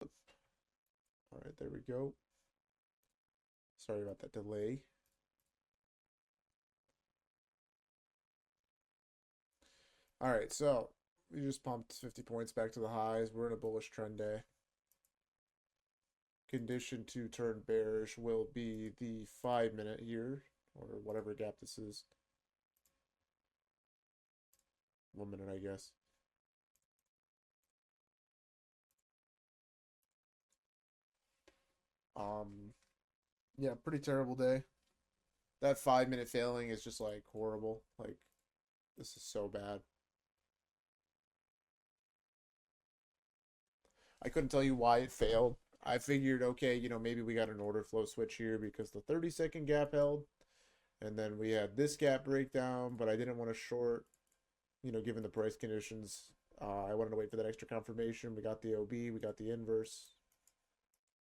All right, there we go. Sorry about that delay. All right, so we just pumped 50 points back to the highs. We're in a bullish trend day. Condition to turn bearish will be the 5 minute here, or whatever gap this is. 1 minute, I guess. Um, yeah, pretty terrible day. That 5 minute failing is just like horrible. Like, this is so bad. I couldn't tell you why it failed. I figured, okay, maybe we got an order flow switch here because the 30-second gap held, and then we had this gap breakdown, but I didn't want to short, given the price conditions. I wanted to wait for that extra confirmation. We got the OB, we got the inverse,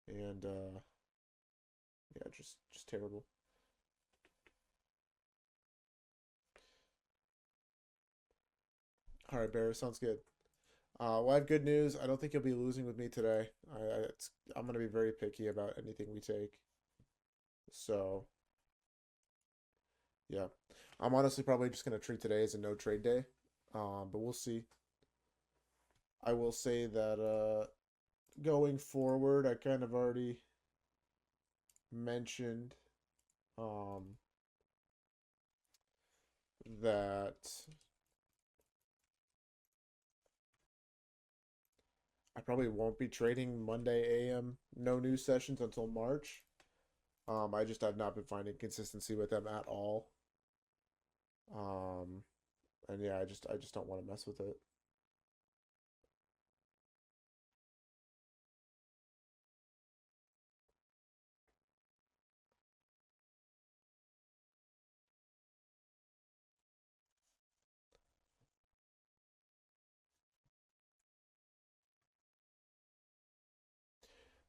and yeah, just terrible. All right, Bear, sounds good. Well, I have good news. I don't think you'll be losing with me today. I'm going to be very picky about anything we take. So, yeah. I'm honestly probably just going to treat today as a no trade day. But we'll see. I will say that going forward, I kind of already mentioned um, that I probably won't be trading Monday AM no news sessions until March. I just have not been finding consistency with them at all. Um, and yeah, I just don't want to mess with it.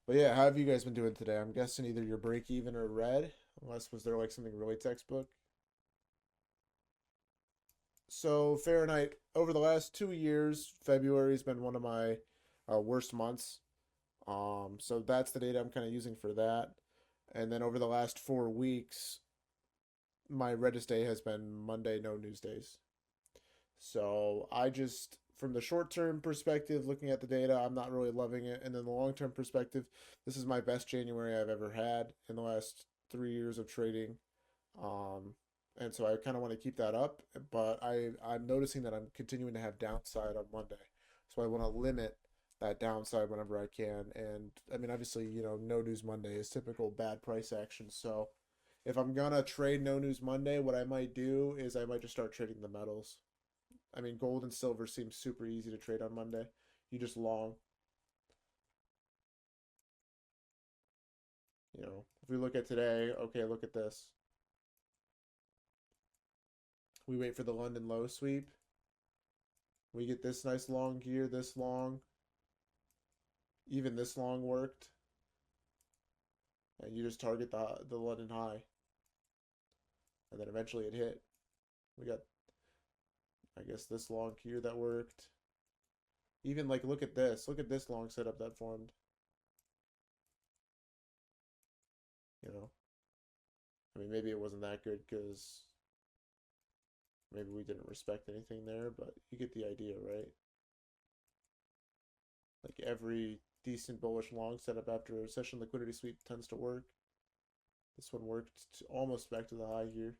But yeah, how have you guys been doing today? I'm guessing either you're break even or red, unless was there like something really textbook. So Fahrenheit, over the last 2 years, February's been one of my worst months. So that's the data I'm kind of using for that. And then over the last 4 weeks, my reddest day has been Monday, no news days. So I just, from the short term perspective, looking at the data, I'm not really loving it. And then the long term perspective, this is my best January I've ever had in the last 3 years of trading. Um, and so I kind of want to keep that up, but I'm noticing that I'm continuing to have downside on Monday. So I want to limit that downside whenever I can. And I mean, obviously, no news Monday is typical bad price action. So if I'm gonna trade no news Monday, what I might do is I might just start trading the metals. I mean, gold and silver seems super easy to trade on Monday. You just long. If we look at today, okay, look at this. We wait for the London low sweep. We get this nice long gear, this long. Even this long worked. And you just target the London high. And then eventually it hit. We got, I guess, this long here that worked. Even like, look at this. Look at this long setup that formed. You know, I mean, maybe it wasn't that good because maybe we didn't respect anything there, but you get the idea, right? Like every decent bullish long setup after a session liquidity sweep tends to work. This one worked almost back to the high here.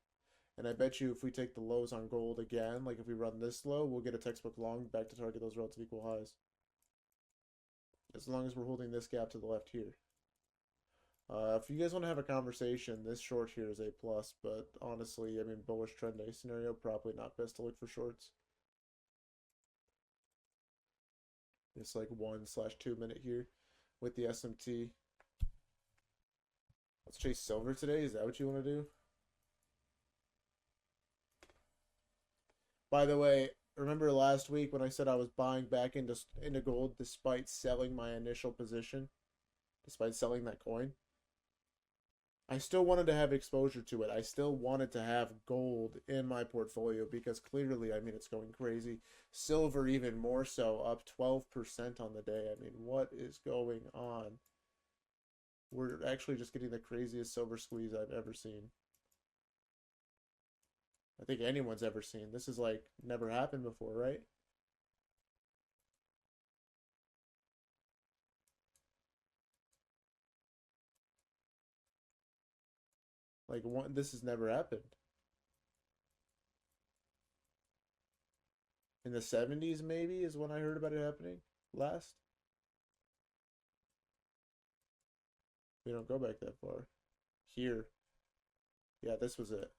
And I bet you if we take the lows on gold again, like if we run this low, we'll get a textbook long back to target those relative equal highs. As long as we're holding this gap to the left here. If you guys want to have a conversation, this short here is A plus, but honestly, I mean, bullish trend day scenario, probably not best to look for shorts. It's like 1/2 minute here with the SMT. Let's chase silver today. Is that what you want to do? By the way, remember last week when I said I was buying back into gold despite selling my initial position, despite selling that coin? I still wanted to have exposure to it. I still wanted to have gold in my portfolio because clearly, I mean, it's going crazy. Silver, even more so, up 12% on the day. I mean, what is going on? We're actually just getting the craziest silver squeeze I've ever seen. I think anyone's ever seen. This is like never happened before, right? Like one, this has never happened. In the 70s, maybe, is when I heard about it happening last. We don't go back that far. Here. Yeah, this was it.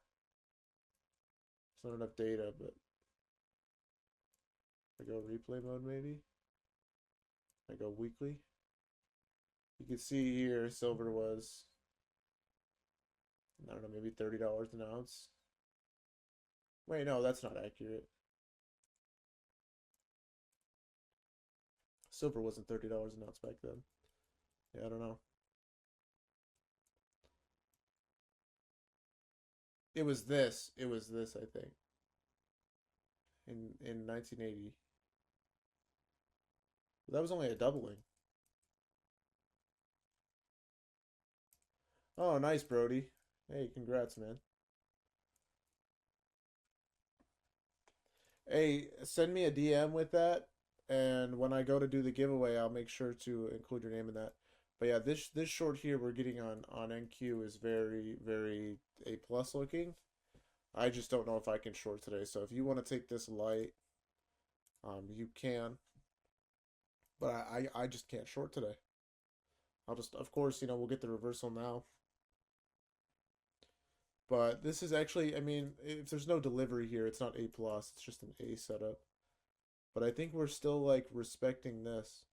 There's not enough data, but I go replay mode maybe. I go weekly. You can see here silver was, I don't know, maybe $30 an ounce. Wait, no, that's not accurate. Silver wasn't $30 an ounce back then. Yeah, I don't know. It was this. It was this, I think. In 1980. That was only a doubling. Oh, nice, Brody. Hey, congrats, man. Hey, send me a DM with that, and when I go to do the giveaway, I'll make sure to include your name in that. But yeah, this short here we're getting on NQ is very A plus looking. I just don't know if I can short today. So if you want to take this light, you can. But I just can't short today. I'll just, of course, we'll get the reversal now. But this is actually, I mean, if there's no delivery here, it's not A plus. It's just an A setup. But I think we're still like respecting this.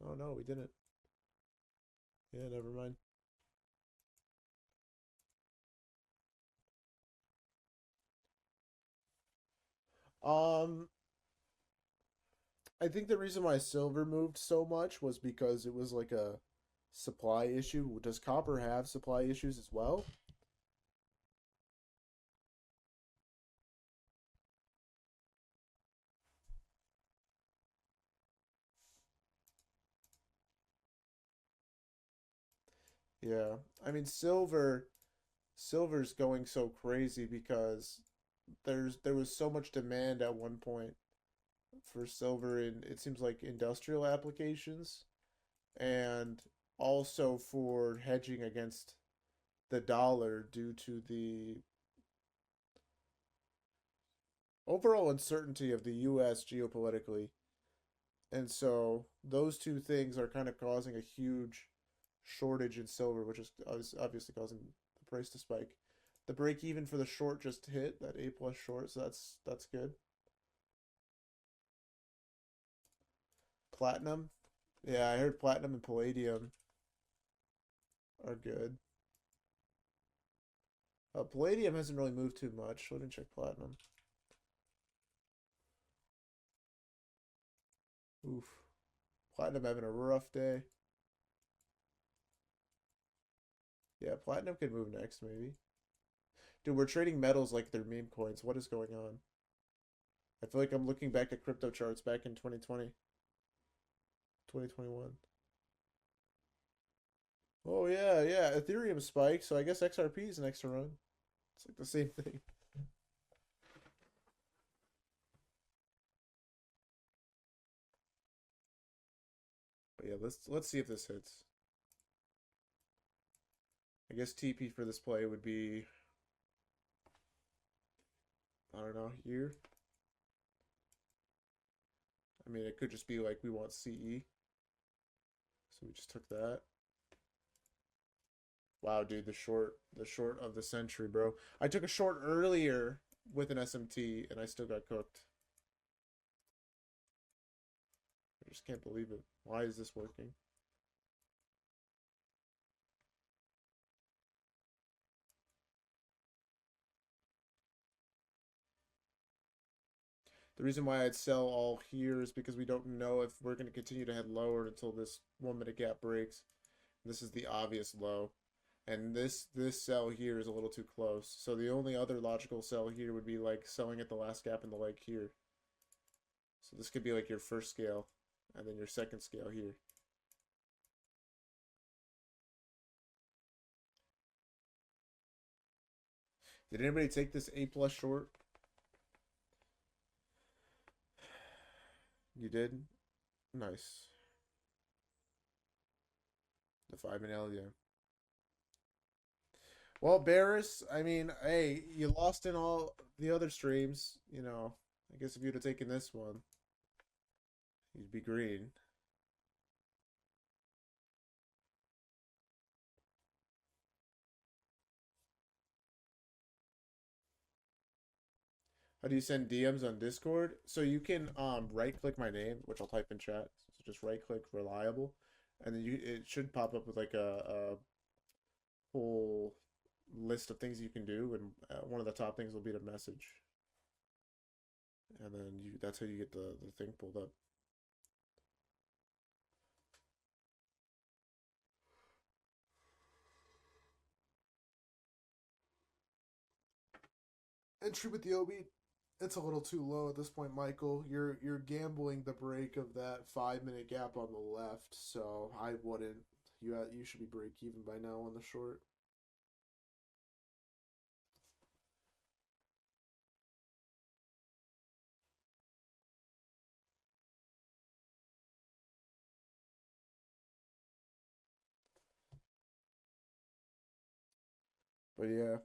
Oh no, we didn't. Yeah, never mind. Um, I think the reason why silver moved so much was because it was like a supply issue. Does copper have supply issues as well? Yeah. I mean, silver's going so crazy because there was so much demand at one point for silver in, it seems like, industrial applications, and also for hedging against the dollar due to the overall uncertainty of the US geopolitically. And so those two things are kind of causing a huge shortage in silver, which is obviously causing the price to spike. The break even for the short just hit that A plus short, so that's good. Platinum, yeah, I heard platinum and palladium are good. Palladium hasn't really moved too much. Let me check platinum. Oof, platinum having a rough day. Yeah, platinum could move next maybe. Dude, we're trading metals like they're meme coins. What is going on? I feel like I'm looking back at crypto charts back in 2020, 2021. Oh yeah, yeah. Ethereum spiked, so I guess XRP is next to run. It's like the same thing. But yeah, let's see if this hits. I guess TP for this play would be, I don't know, here. I mean, it could just be like we want CE. So we just took that. Wow, dude, the short of the century, bro. I took a short earlier with an SMT and I still got cooked. I just can't believe it. Why is this working? The reason why I'd sell all here is because we don't know if we're going to continue to head lower until this 1 minute gap breaks. This is the obvious low. And this sell here is a little too close. So the only other logical sell here would be like selling at the last gap in the leg here. So this could be like your first scale and then your second scale here. Did anybody take this A plus short? You did? Nice. The 5-minute L, yeah. Well, Barris, I mean, hey, you lost in all the other streams. I guess if you'd have taken this one, you'd be green. How do you send DMs on Discord? So you can right click my name, which I'll type in chat. So just right click reliable, and then it should pop up with like a whole list of things you can do, and one of the top things will be the message, and then that's how you get the thing pulled up. Entry with the OB, it's a little too low at this point, Michael. You're gambling the break of that 5-minute gap on the left, so I wouldn't. You should be break even by now on the short. But yeah,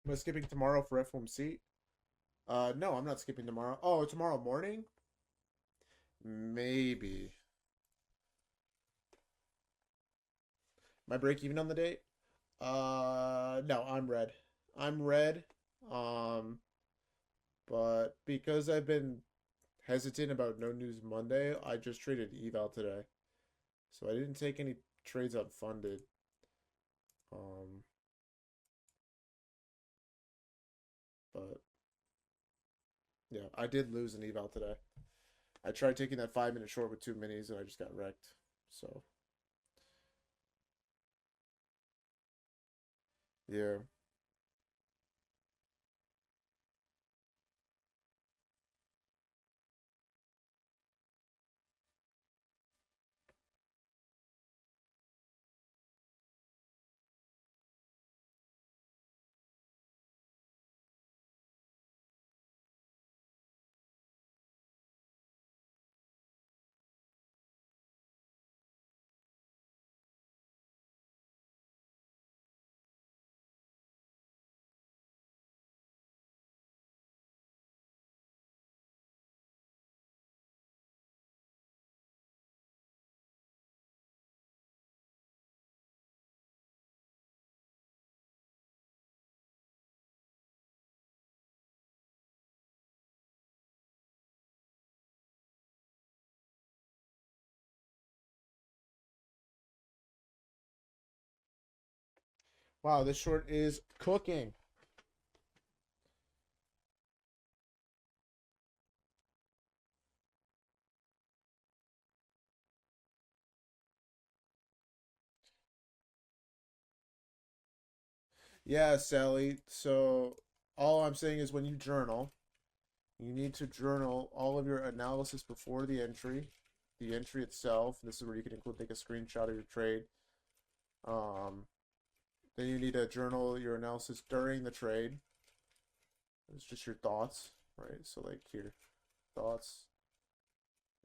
am I skipping tomorrow for FOMC? No, I'm not skipping tomorrow. Oh, tomorrow morning? Maybe. My break even on the date? No, I'm red. I'm red. Um, but because I've been hesitant about No News Monday, I just traded eval today. So I didn't take any trades unfunded. Um, but yeah, I did lose an eval today. I tried taking that 5-minute short with 2 minis and I just got wrecked. So yeah. Wow, this short is cooking. Yeah, Sally. So all I'm saying is when you journal, You need to journal all of your analysis before the entry itself. This is where you can include take a screenshot of your trade. Then you need to journal your analysis during the trade. It's just your thoughts, right? So like here, thoughts.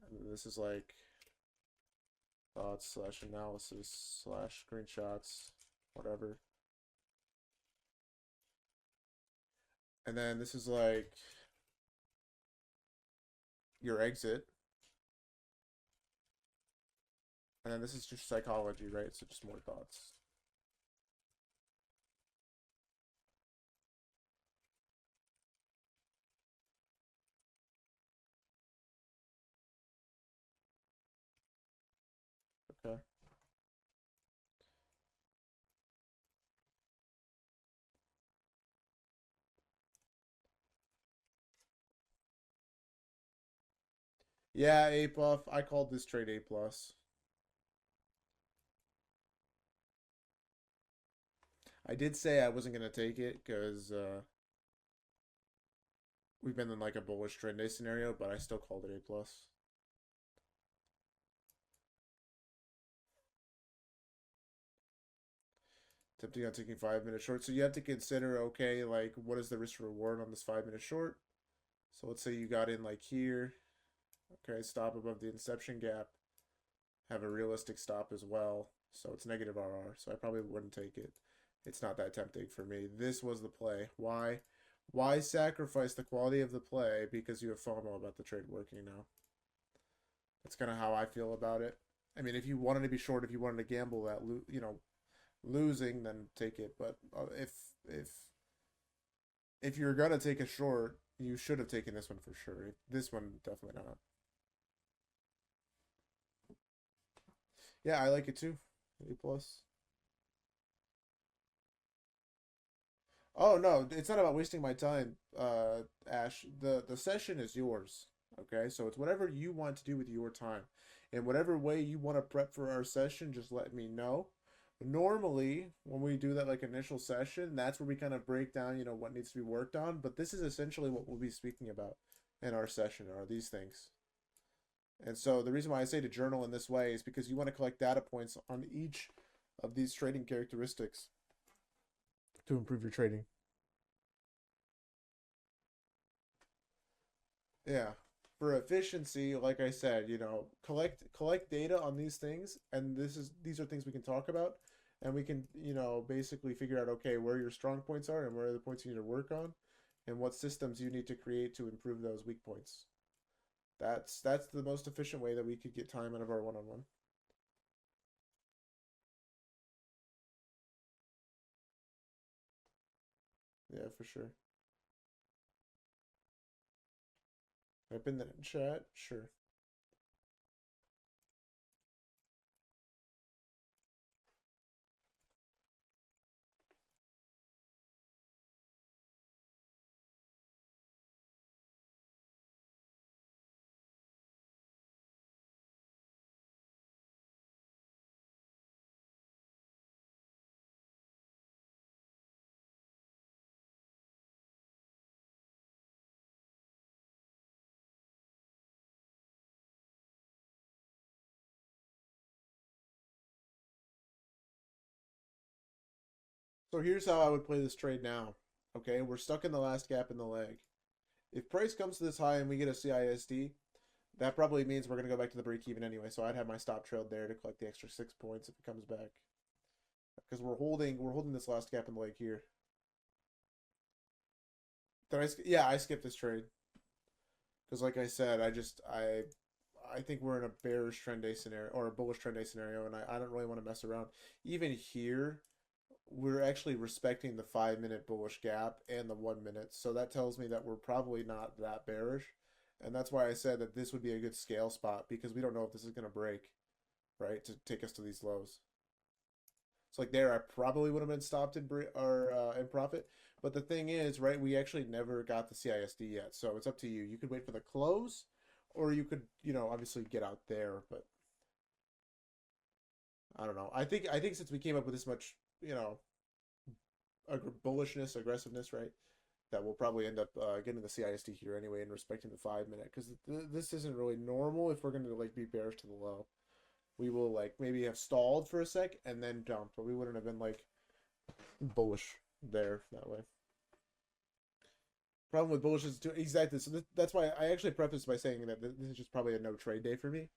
And this is like thoughts slash analysis slash screenshots, whatever. And then this is like your exit. And then this is just psychology, right? So just more thoughts. Okay. Yeah, A buff. I called this trade A plus. I did say I wasn't gonna take it because we've been in like a bullish trend day scenario, but I still called it A plus. Tempting on taking 5 minute short. So you have to consider, okay, like what is the risk reward on this 5 minute short? So let's say you got in like here. Okay, stop above the inception gap. Have a realistic stop as well. So it's negative RR. So I probably wouldn't take it. It's not that tempting for me. This was the play. Why? Why sacrifice the quality of the play because you have FOMO about the trade working now? That's kind of how I feel about it. I mean, if you wanted to be short, if you wanted to gamble that, losing, then take it. But if if you're gonna take a short, you should have taken this one for sure. This one definitely not. Yeah, I like it too. A plus. Oh no, it's not about wasting my time, Ash. The session is yours. Okay, so it's whatever you want to do with your time, and whatever way you want to prep for our session, just let me know. Normally, when we do that like initial session, that's where we kind of break down, what needs to be worked on. But this is essentially what we'll be speaking about in our session are these things. And so the reason why I say to journal in this way is because you want to collect data points on each of these trading characteristics to improve your trading. Yeah. For efficiency, like I said, collect data on these things, and these are things we can talk about, and we can, basically figure out okay where your strong points are and where are the points you need to work on, and what systems you need to create to improve those weak points. That's the most efficient way that we could get time out of our one-on-one. Yeah, for sure. Type in that in chat. Sure. So here's how I would play this trade now. Okay, we're stuck in the last gap in the leg. If price comes to this high and we get a CISD, that probably means we're going to go back to the break even anyway. So I'd have my stop trailed there to collect the extra 6 points if it comes back. Because we're holding this last gap in the leg here. Yeah, I skipped this trade. Because like I said, I think we're in a bearish trend day scenario or a bullish trend day scenario, and I don't really want to mess around. Even here, we're actually respecting the 5 minute bullish gap and the 1 minute. So that tells me that we're probably not that bearish. And that's why I said that this would be a good scale spot because we don't know if this is going to break, right, to take us to these lows. So like there, I probably would have been stopped in profit. But the thing is, right, we actually never got the CISD yet. So it's up to you. You could wait for the close or you could, obviously get out there. But I don't know. I think since we came up with this much, bullishness, aggressiveness, right? that we'll probably end up getting the CISD here anyway and respecting the 5 minute because this isn't really normal if we're going to like be bearish to the low. We will like maybe have stalled for a sec and then dumped, but we wouldn't have been like bullish there that way. Problem with bullish is too exactly. So that's why I actually prefaced by saying that this is just probably a no trade day for me,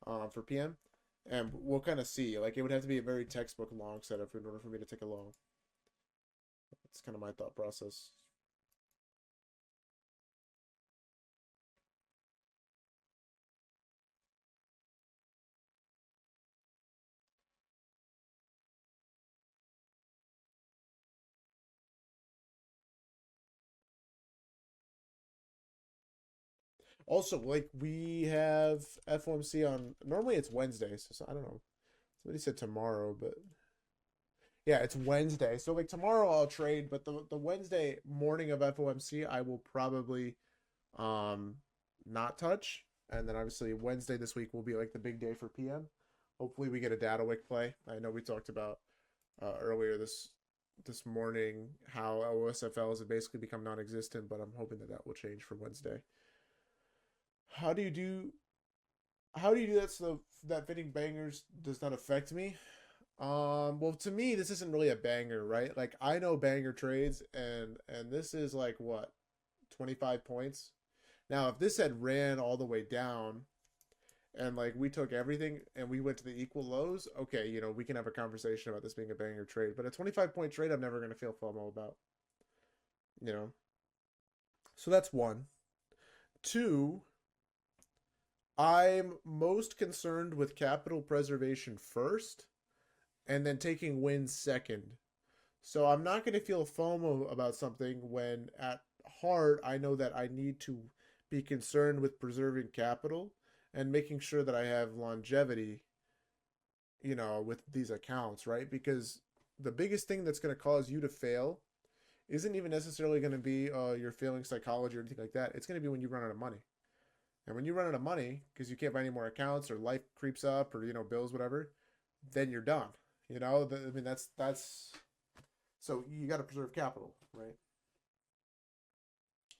for PM, and we'll kind of see. Like it would have to be a very textbook long setup in order for me to take a long. That's kind of my thought process. Also, like we have FOMC on. Normally it's Wednesdays, so I don't know. Somebody said tomorrow, but yeah, it's Wednesday. So like tomorrow I'll trade, but the Wednesday morning of FOMC I will probably um not touch. And then obviously Wednesday this week will be like the big day for PM. Hopefully we get a data wick play. I know we talked about earlier this morning how OSFLs have basically become non-existent, but I'm hoping that that will change for Wednesday. How do you do that so that fitting bangers does not affect me? Well, to me, this isn't really a banger, right? Like I know banger trades, and this is like what, 25 points. Now, if this had ran all the way down, and like we took everything and we went to the equal lows, okay, you know, we can have a conversation about this being a banger trade. But a 25-point trade, I'm never gonna feel FOMO about, you know. So that's one. Two, I'm most concerned with capital preservation first and then taking wins second. So I'm not going to feel FOMO about something when at heart I know that I need to be concerned with preserving capital and making sure that I have longevity, you know, with these accounts, right? Because the biggest thing that's going to cause you to fail isn't even necessarily going to be your failing psychology or anything like that. It's going to be when you run out of money. And when you run out of money because you can't buy any more accounts or life creeps up or, you know, bills, whatever, then you're done. You know, I mean, that's so you got to preserve capital, right?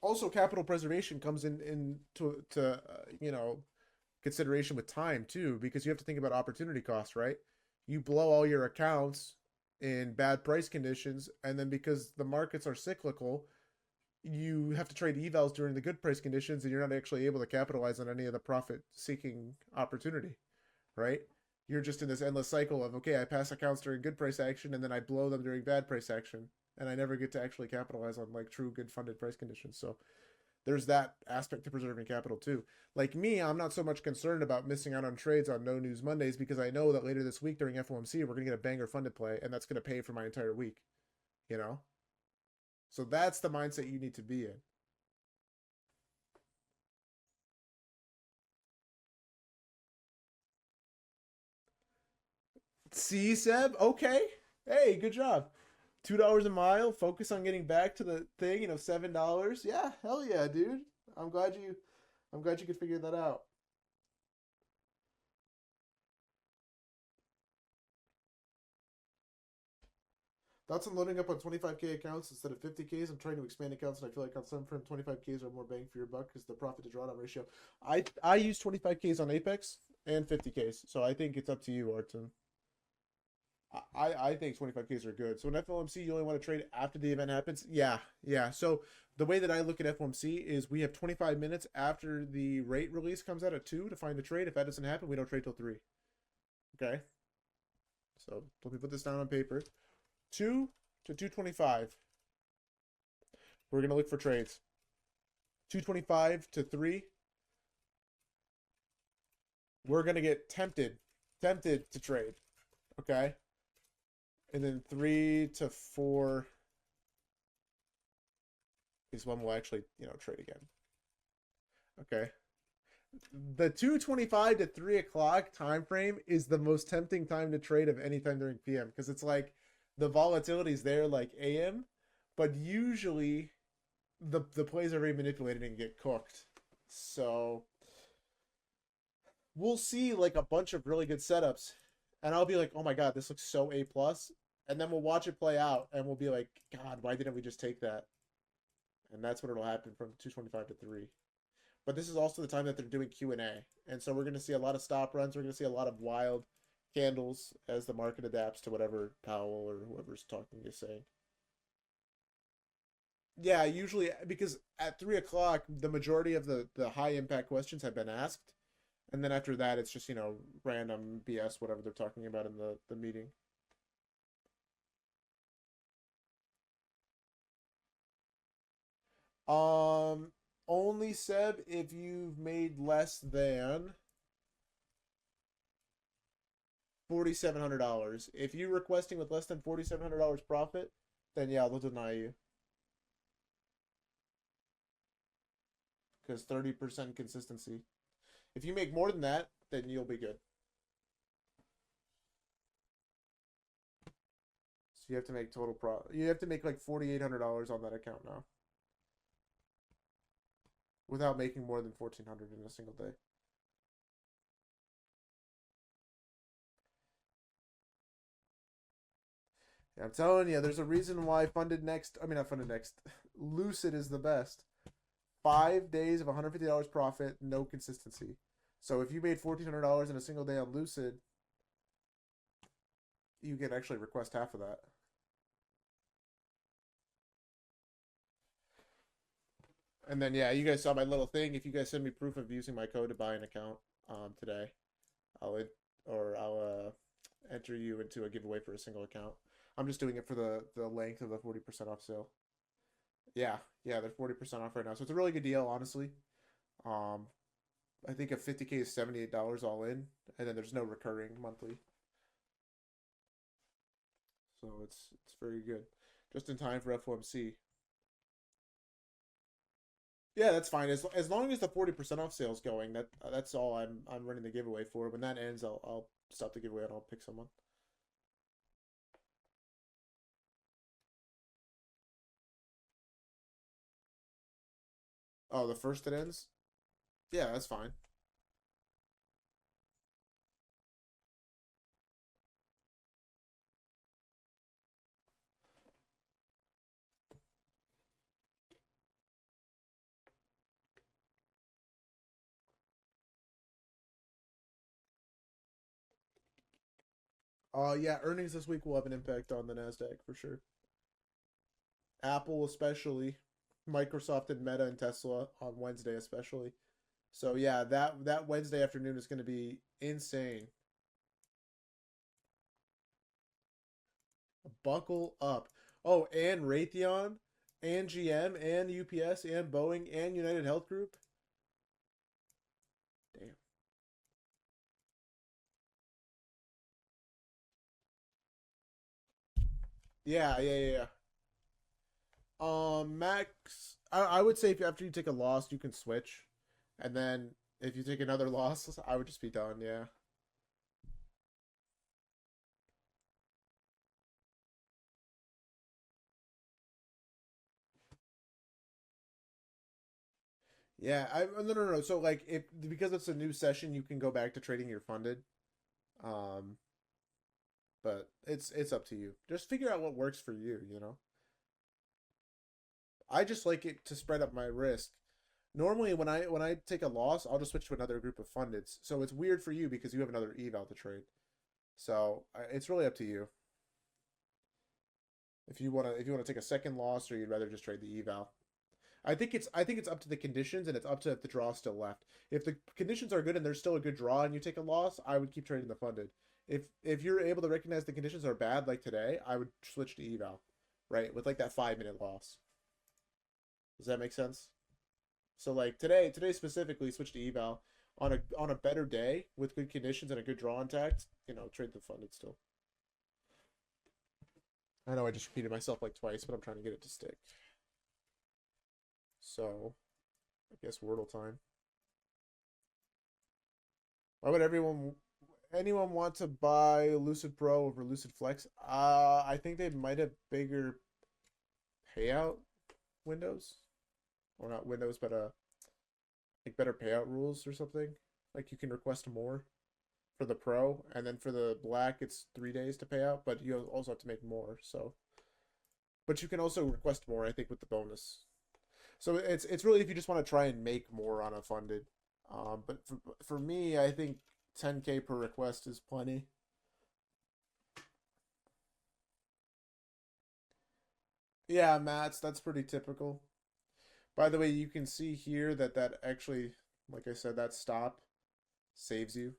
Also, capital preservation comes in to you know, consideration with time too, because you have to think about opportunity costs, right? You blow all your accounts in bad price conditions, and then because the markets are cyclical, you have to trade evals during the good price conditions, and you're not actually able to capitalize on any of the profit seeking opportunity, right? You're just in this endless cycle of, okay, I pass accounts during good price action and then I blow them during bad price action, and I never get to actually capitalize on like true good funded price conditions. So there's that aspect to preserving capital too. Like me, I'm not so much concerned about missing out on trades on No News Mondays because I know that later this week during FOMC we're gonna get a banger funded play, and that's gonna pay for my entire week. You know, so that's the mindset you need to be in. See, Seb? Okay. Hey, good job. $2 a mile. Focus on getting back to the thing, you know, $7. Yeah, hell yeah, dude. I'm glad you I'm glad you could figure that out. Thoughts on loading up on 25K accounts instead of 50Ks. I'm trying to expand accounts, and I feel like on some from 25Ks are more bang for your buck because the profit to drawdown ratio. I use 25Ks on Apex and 50Ks, so I think it's up to you, Arton. I think 25Ks are good. So in FOMC, you only want to trade after the event happens. Yeah, yeah. So the way that I look at FOMC is we have 25 minutes after the rate release comes out at 2 to find the trade. If that doesn't happen, we don't trade till 3. Okay. So let me put this down on paper. 2 to 225. We're gonna look for trades. 225 to 3. We're gonna get tempted to trade. Okay. And then 3 to 4 is when we'll actually, you know, trade again. Okay. The 225 to 3 o'clock time frame is the most tempting time to trade of any time during PM because it's like the volatility is there like AM, but usually the plays are very manipulated and get cooked. So we'll see like a bunch of really good setups, and I'll be like, oh my god, this looks so A plus, and then we'll watch it play out, and we'll be like, God, why didn't we just take that? and that's when it'll happen from 225 to 3. But this is also the time that they're doing Q&A. And so we're going to see a lot of stop runs. We're going to see a lot of wild candles as the market adapts to whatever Powell or whoever's talking is saying. Yeah, usually because at 3 o'clock, the majority of the high impact questions have been asked. And then after that, it's just, random BS, whatever they're talking about in the meeting. Um, Only Seb if you've made less than $4,700. If you're requesting with less than $4,700 profit, then yeah, they'll deny you because 30% consistency. If you make more than that, then you'll be good. So you have to make You have to make like $4,800 on that account now, without making more than 1,400 in a single day. Yeah, I'm telling you, there's a reason why Funded Next. I mean, not Funded Next. Lucid is the best. 5 days of $150 profit, no consistency. So if you made $1,400 in a single day on Lucid, you can actually request half of that. And then yeah, you guys saw my little thing. If you guys send me proof of using my code to buy an account today, I'll enter you into a giveaway for a single account. I'm just doing it for the length of the 40% off sale. Yeah, yeah, they're 40% off right now, so it's a really good deal, honestly. Um, I think a 50K is $78 all in, and then there's no recurring monthly, so it's very good. Just in time for FOMC. Yeah, that's fine. As long as the 40% off sale is going, that's all I'm running the giveaway for. When that ends, I'll stop the giveaway and I'll pick someone. Oh, the first it ends? Yeah, that's fine. Yeah, earnings this week will have an impact on the Nasdaq for sure. Apple especially, Microsoft and Meta and Tesla on Wednesday especially. So yeah, that Wednesday afternoon is going to be insane. Buckle up. Oh, and Raytheon, and GM, and UPS, and Boeing, and United Health Group. Damn. Yeah, yeah, yeah, yeah. Max, I would say if after you take a loss, you can switch, and then if you take another loss, I would just be done. Yeah. Yeah, no. So like, if because it's a new session, you can go back to trading your funded. Um, but it's up to you. Just figure out what works for you. I just like it to spread up my risk. Normally, when I take a loss, I'll just switch to another group of fundeds. So it's weird for you because you have another eval to trade. So it's really up to you if you wanna take a second loss or you'd rather just trade the eval. I think it's up to the conditions and it's up to if the draw's still left. If the conditions are good and there's still a good draw and you take a loss, I would keep trading the funded. If you're able to recognize the conditions are bad like today, I would switch to eval, right? With like that 5 minute loss. Does that make sense? So like today specifically, switch to eval on a better day with good conditions and a good draw intact. Trade the funded still. I know I just repeated myself like twice, but I'm trying to get it to stick. So I guess Wordle time. Why would anyone want to buy Lucid Pro over Lucid Flex? I think they might have bigger payout windows, or not windows, but like better payout rules or something. Like you can request more for the Pro, and then for the Black, it's 3 days to pay out, but you also have to make more. So, but you can also request more, I think, with the bonus. So it's really if you just want to try and make more on a funded. But for me, I think 10K per request is plenty. Yeah, Mats, that's pretty typical. By the way, you can see here that that actually, like I said, that stop saves you.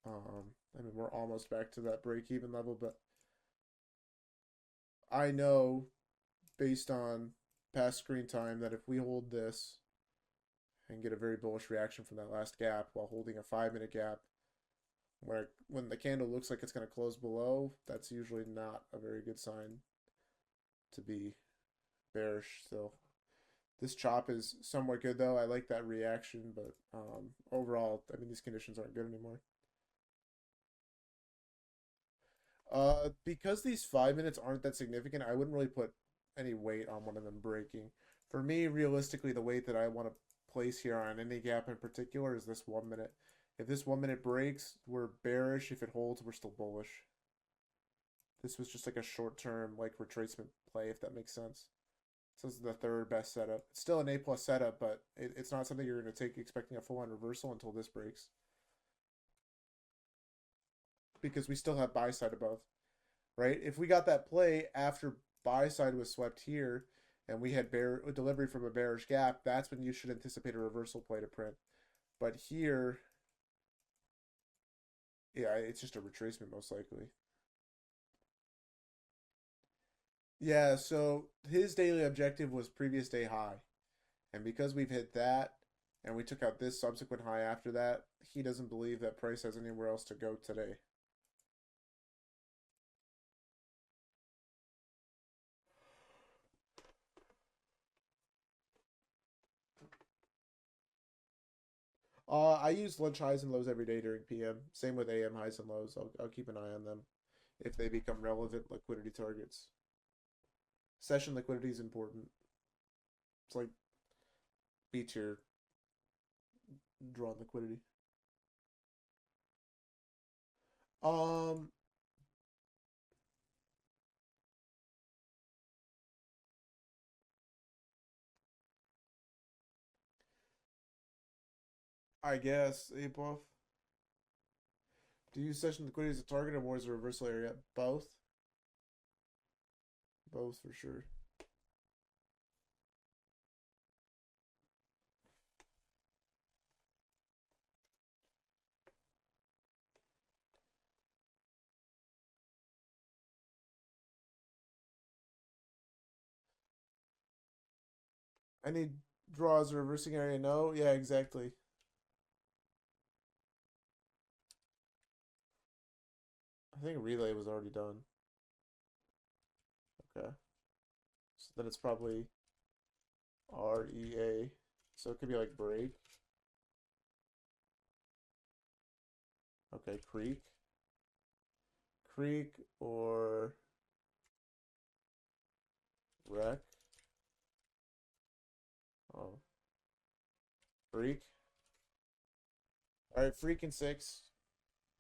I mean, we're almost back to that break even level, but I know based on past screen time that if we hold this and get a very bullish reaction from that last gap while holding a 5 minute gap, when the candle looks like it's going to close below, that's usually not a very good sign to be bearish. So this chop is somewhat good though. I like that reaction, but overall, I mean these conditions aren't good anymore. Because these 5 minutes aren't that significant, I wouldn't really put any weight on one of them breaking. For me, realistically, the weight that I want to place here on any gap in particular is this 1 minute. If this 1 minute breaks, we're bearish. If it holds, we're still bullish. This was just like a short-term like retracement play, if that makes sense. So this is the third best setup. It's still an A plus setup, but it's not something you're going to take expecting a full-on reversal until this breaks. Because we still have buy side above, right? If we got that play after buy side was swept here and we had a delivery from a bearish gap, that's when you should anticipate a reversal play to print. But here, yeah, it's just a retracement most likely. Yeah, so his daily objective was previous day high. And because we've hit that and we took out this subsequent high after that, he doesn't believe that price has anywhere else to go today. I use lunch highs and lows every day during PM. Same with AM highs and lows. I'll keep an eye on them if they become relevant liquidity targets. Session liquidity is important. It's like B tier drawn liquidity. Um, I guess A buff. Do you use session liquidity as a target or more as a reversal area? Both. Both for sure. Any draws or reversing area? No. Yeah, exactly. I think relay was already done. Okay. So then it's probably REA. So it could be like break. Okay, creek. Creek or wreck. Oh, freak. All right, freak and six.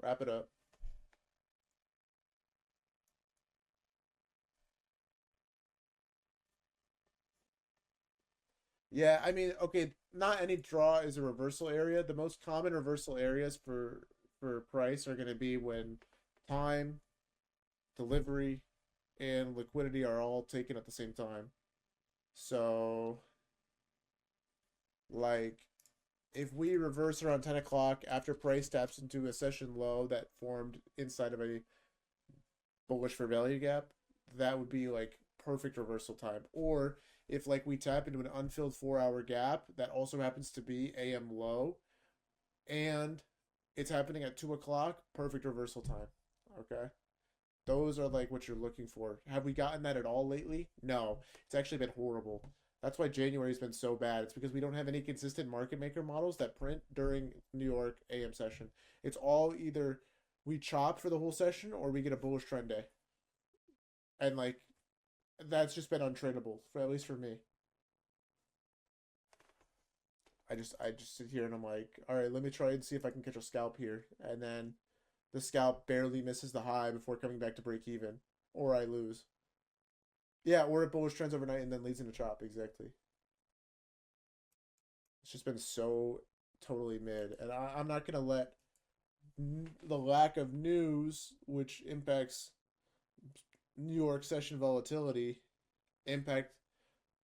Wrap it up. Yeah, I mean, okay, not any draw is a reversal area. The most common reversal areas for price are going to be when time, delivery, and liquidity are all taken at the same time. So, like, if we reverse around 10 o'clock after price taps into a session low that formed inside of a bullish for value gap, that would be like perfect reversal time. Or if like we tap into an unfilled 4 hour gap that also happens to be AM low and it's happening at 2 o'clock, perfect reversal time. Okay. Those are like what you're looking for. Have we gotten that at all lately? No. It's actually been horrible. That's why January's been so bad. It's because we don't have any consistent market maker models that print during New York AM session. It's all either we chop for the whole session or we get a bullish trend day. And like that's just been untradeable for at least for me. I just sit here and I'm like, all right, let me try and see if I can catch a scalp here, and then the scalp barely misses the high before coming back to break even, or I lose. Yeah, or it bullish trends overnight and then leads into chop exactly. It's just been so totally mid, and I'm not gonna let the lack of news, which impacts New York session volatility, impact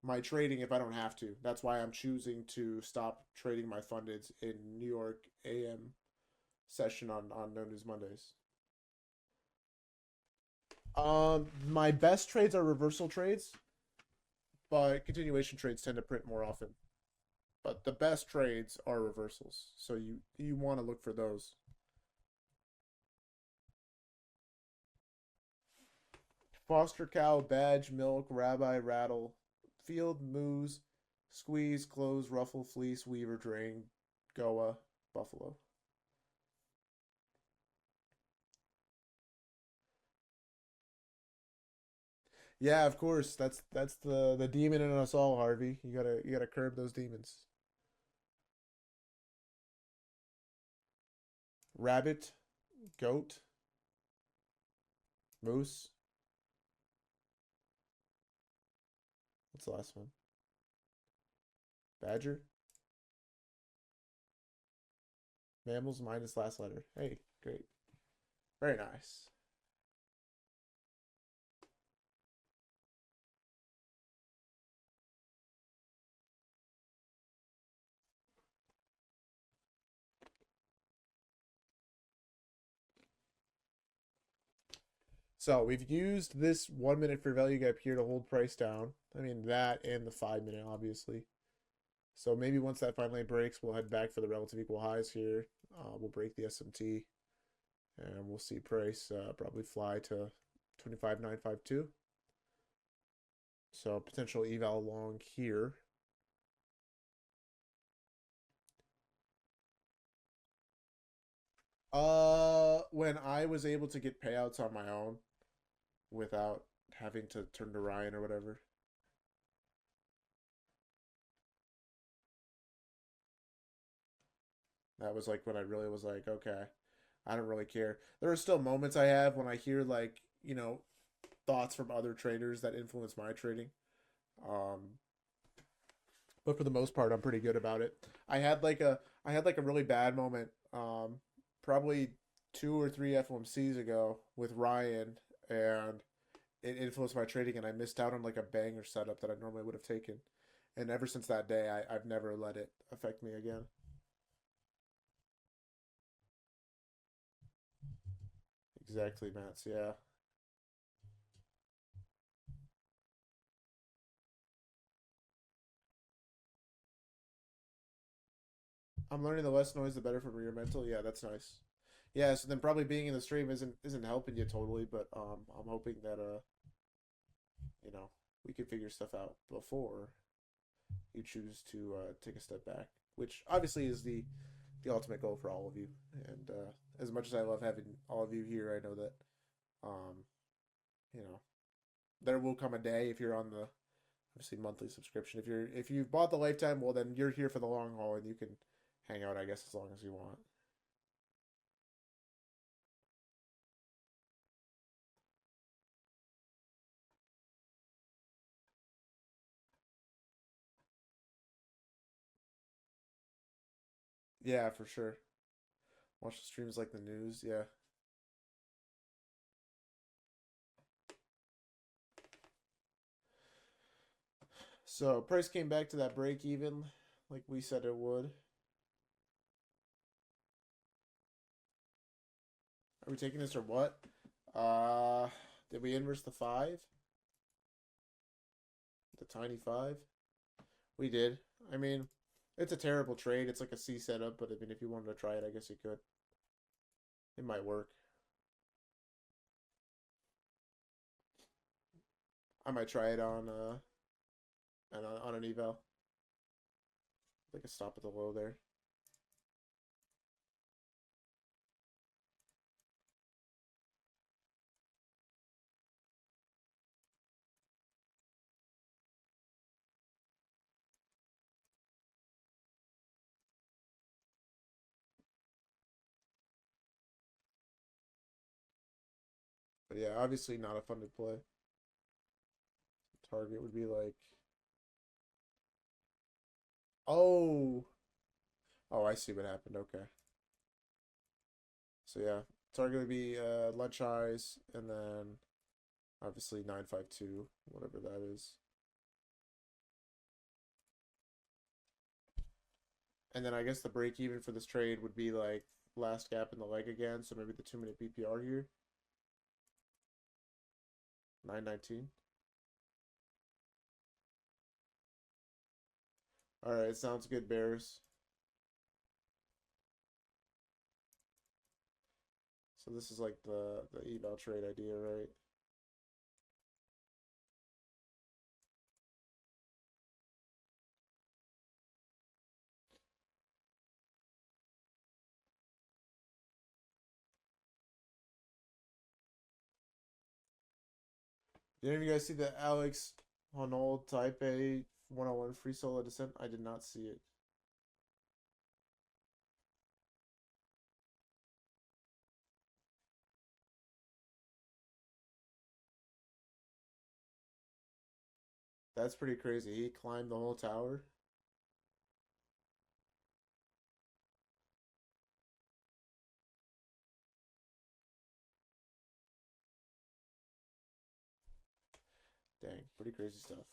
my trading if I don't have to. That's why I'm choosing to stop trading my fundeds in New York AM session on No News Mondays. My best trades are reversal trades, but continuation trades tend to print more often. But the best trades are reversals, so you want to look for those. Foster cow, badge, milk, rabbi, rattle, field, moose, squeeze, close, ruffle, fleece, weaver, drain, goa, buffalo. Yeah, of course. That's the demon in us all, Harvey. You gotta curb those demons. Rabbit, goat, moose. What's the last one? Badger. Mammals minus last letter. Hey, great. Very nice. So we've used this 1 minute for value gap here to hold price down. I mean that and the 5 minute, obviously. So maybe once that finally breaks, we'll head back for the relative equal highs here. We'll break the SMT, and we'll see price probably fly to 25,952. So potential eval long here. When I was able to get payouts on my own without having to turn to Ryan or whatever. That was like when I really was like, okay, I don't really care. There are still moments I have when I hear like, thoughts from other traders that influence my trading. Um, but for the most part, I'm pretty good about it. I had like a really bad moment, probably 2 or 3 FOMCs ago with Ryan, and it influenced my trading, and I missed out on like a banger setup that I normally would have taken. And ever since that day, I've never let it affect me again. Exactly, Mats. Yeah. I'm learning the less noise, the better for your mental. Yeah, that's nice. Yeah, so then probably being in the stream isn't helping you totally, but I'm hoping that you know, we can figure stuff out before you choose to take a step back, which obviously is the ultimate goal for all of you. And as much as I love having all of you here, I know that um, you know, there will come a day if you're on the obviously monthly subscription. If you've bought the lifetime, well then you're here for the long haul and you can hang out, I guess, as long as you want. Yeah, for sure. Watch the streams like the news. Yeah. So price came back to that break even, like we said it would. Are we taking this or what? Uh, did we inverse the 5? The tiny 5? We did. I mean, it's a terrible trade. It's like a C setup, but I mean, if you wanted to try it, I guess you could. It might work. I might try it on an eval. Like a stop at the low there. But yeah, obviously not a funded play. Target would be like, oh, Oh, I see what happened. Okay. So yeah, target would be lunch highs, and then obviously 952, whatever that is. And then I guess the break even for this trade would be like last gap in the leg again, so maybe the 2 minute BPR here. 919. Alright, sounds good, Bears. So this is like the eval trade idea, right? Did any of you guys see the Alex Honnold Taipei 101 free solo descent? I did not see it. That's pretty crazy. He climbed the whole tower. Dang, pretty crazy stuff.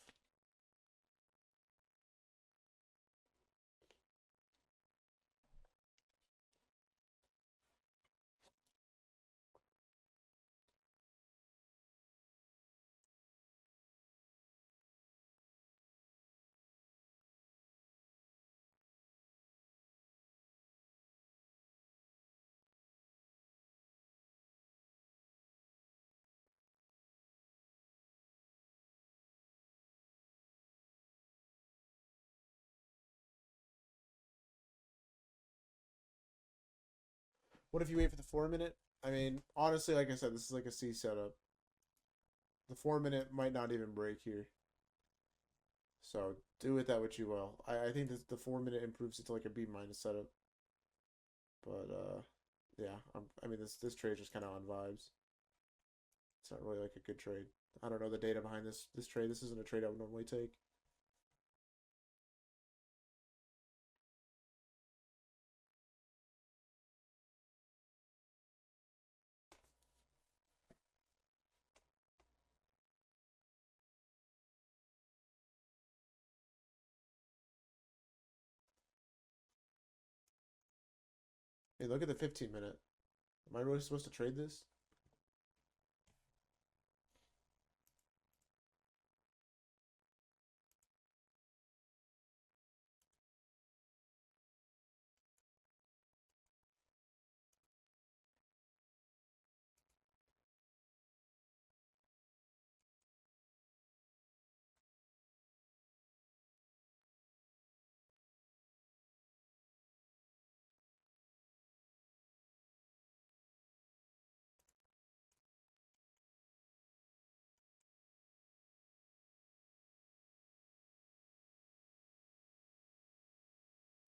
What if you wait for the 4 minute? I mean, honestly, like I said, this is like a C setup. The 4 minute might not even break here. So do with that what you will. I think that the 4 minute improves it to like a B minus setup. But yeah, I mean this trade just kind of on vibes. It's not really like a good trade. I don't know the data behind this trade. This isn't a trade I would normally take. Hey, look at the 15 minute. Am I really supposed to trade this?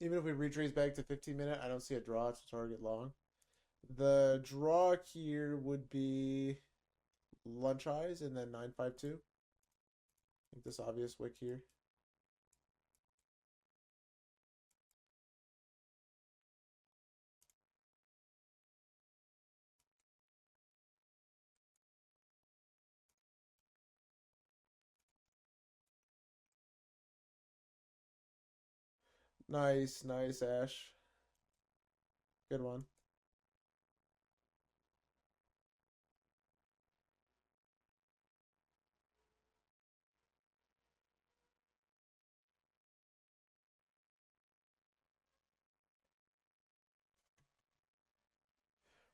Even if we retrace back to 15 minute, I don't see a draw to target long. The draw here would be lunch eyes and then 952. I think this obvious wick here. Nice, nice, Ash. Good one.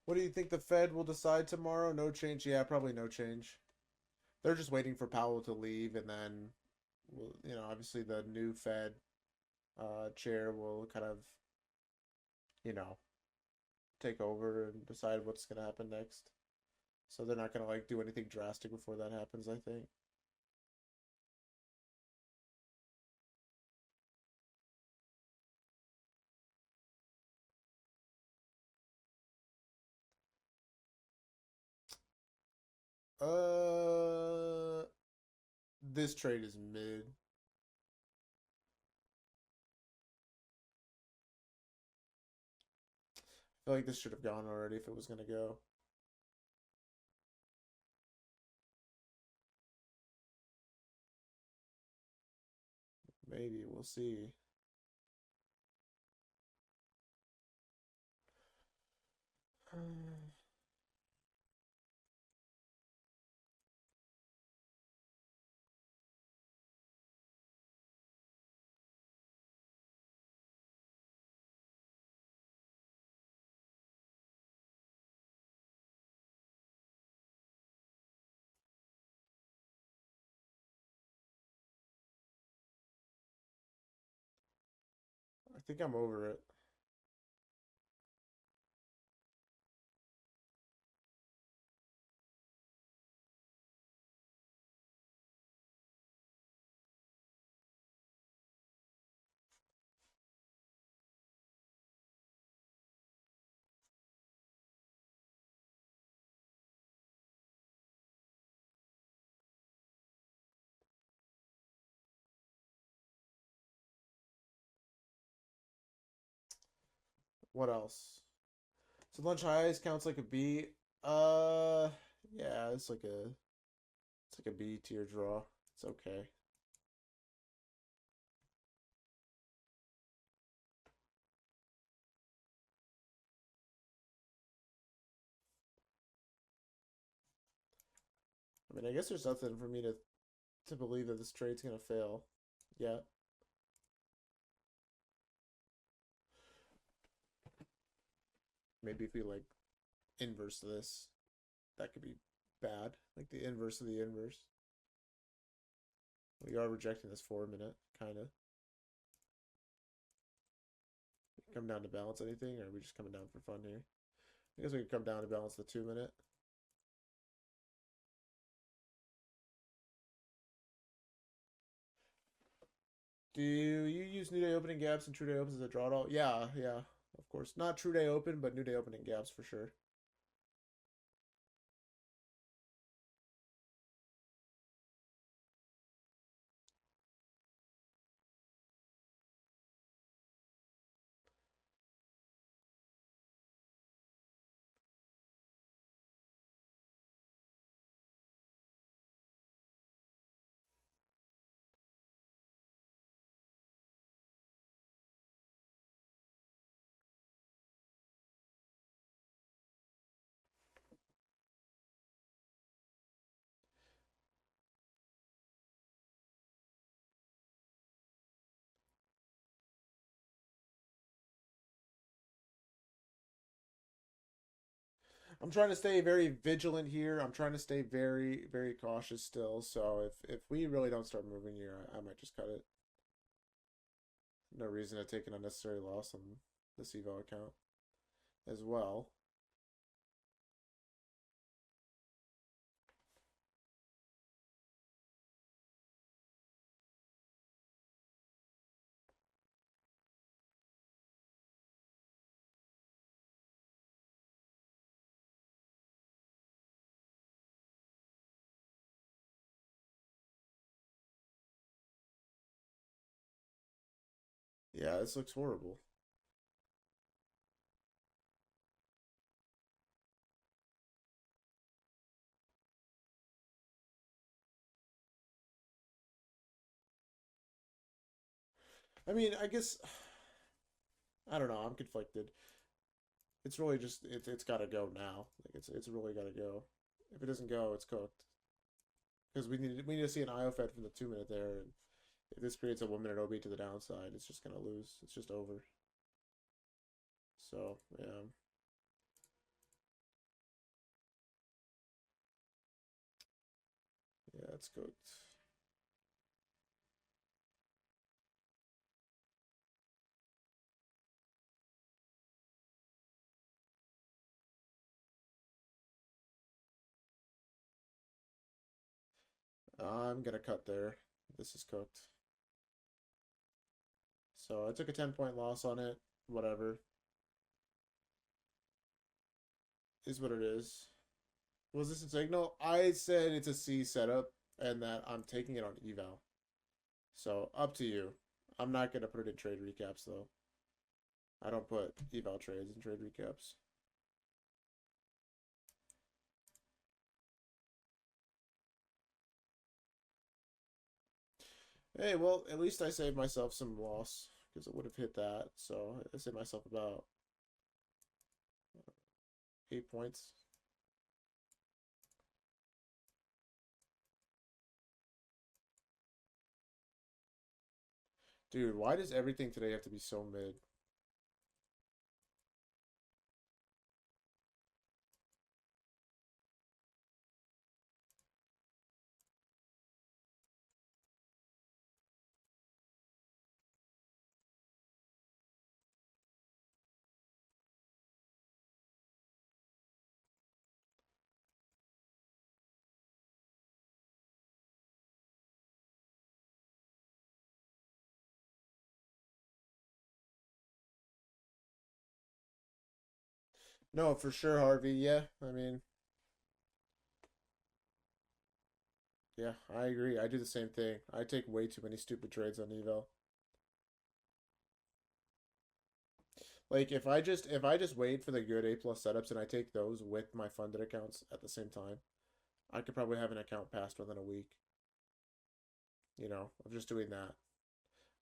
What do you think the Fed will decide tomorrow? No change. Yeah, probably no change. They're just waiting for Powell to leave, and then, obviously the new Fed chair will kind of, you know, take over and decide what's going to happen next. So they're not going to like do anything drastic before that happens, I think. Uh, this trade is mid. I feel like this should have gone already if it was gonna go. Maybe we'll see. I think I'm over it. What else? So lunch highs counts like a B. Uh, yeah, it's like a B tier draw. It's okay. I mean, I guess there's nothing for me to believe that this trade's gonna fail. Yeah. Maybe if we like inverse this, that could be bad. Like the inverse of the inverse. We are rejecting this 4 minute, kind of. Come down to balance anything, or are we just coming down for fun here? I guess we could come down to balance the 2 minute. Do you use new day opening gaps and true day opens as a drawdown? Yeah, yeah, of course. Not true day open, but new day opening gaps for sure. I'm trying to stay very vigilant here. I'm trying to stay very, very cautious still. So if we really don't start moving here, I might just cut it. No reason to take an unnecessary loss on this evo account as well. Yeah, this looks horrible. I mean, I guess I don't know. I'm conflicted. It's really just it's got to go now. Like it's really got to go. If it doesn't go, it's cooked. Because we need to see an IO fed from the 2 minute there, and if this creates a 1 minute OB to the downside, it's just gonna lose. It's just over. So yeah, yeah, it's cooked. I'm gonna cut there. This is cooked. So I took a 10 point loss on it. Whatever is what it is. Was this a signal? I said it's a C setup and that I'm taking it on eval. So up to you. I'm not gonna put it in trade recaps though. I don't put eval trades in trade recaps. Hey, well, at least I saved myself some loss because it would have hit that. So I saved myself about 8 points. Dude, why does everything today have to be so mid? No, for sure, Harvey. Yeah, I mean, yeah, I agree. I do the same thing. I take way too many stupid trades on eval. Like if I just wait for the good A plus setups and I take those with my funded accounts at the same time, I could probably have an account passed within a week. Of just doing that.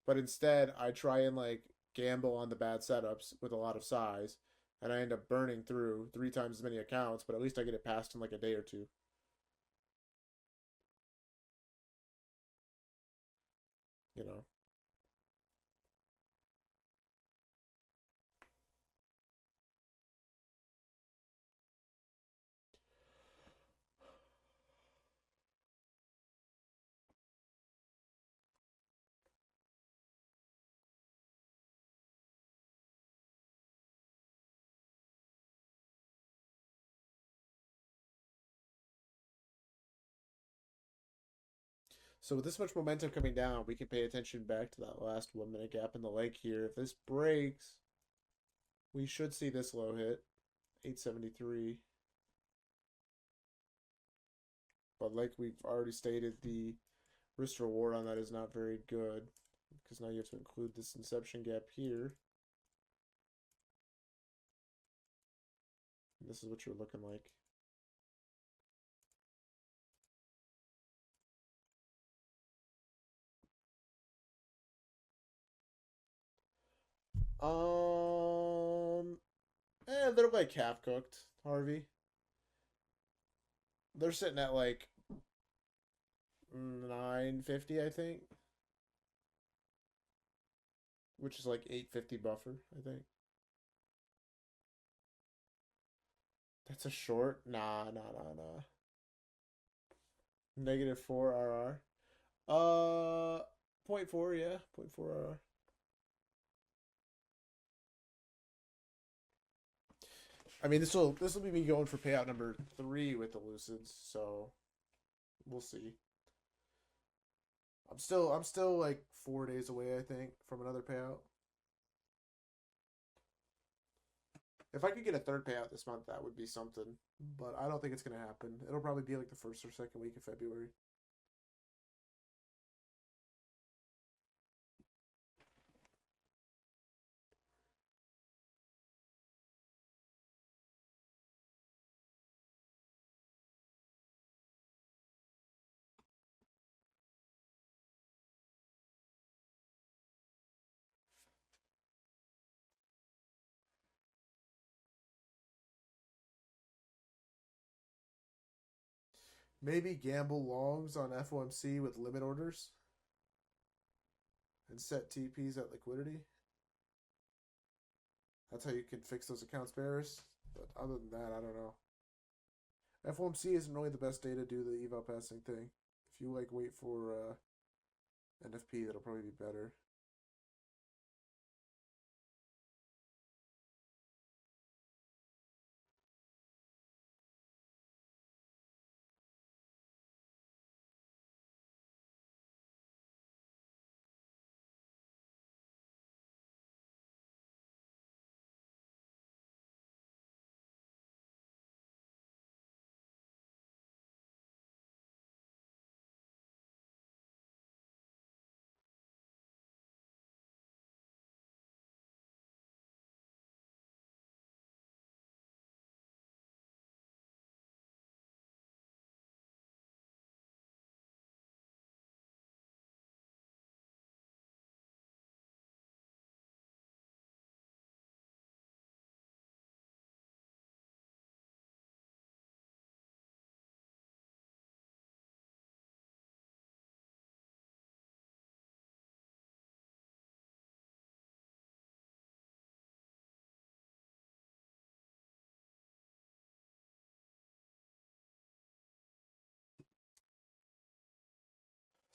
But instead, I try and like gamble on the bad setups with a lot of size, and I end up burning through 3 times as many accounts. But at least I get it passed in like a day or two. You know. So with this much momentum coming down, we can pay attention back to that last 1 minute gap in the leg here. If this breaks, we should see this low hit, 873. But like we've already stated, the risk reward on that is not very good because now you have to include this inception gap here. And this is what you're looking like. They're like half cooked, Harvey. They're sitting at like 950, I think, which is like 850 buffer, I think. That's a short. Nah, nah, nah, nah. -4 RR. Uh, point 0.4, yeah, point 0.4 RR. I mean, this will be me going for payout number 3 with the Lucids, so we'll see. I'm still like 4 days away, I think, from another payout. If I could get a third payout this month, that would be something. But I don't think it's gonna happen. It'll probably be like the first or second week of February. Maybe gamble longs on FOMC with limit orders and set TPs at liquidity. That's how you can fix those accounts bearers. But other than that, I don't know. FOMC isn't really the best day to do the eval passing thing. If you like wait for NFP, that'll probably be better.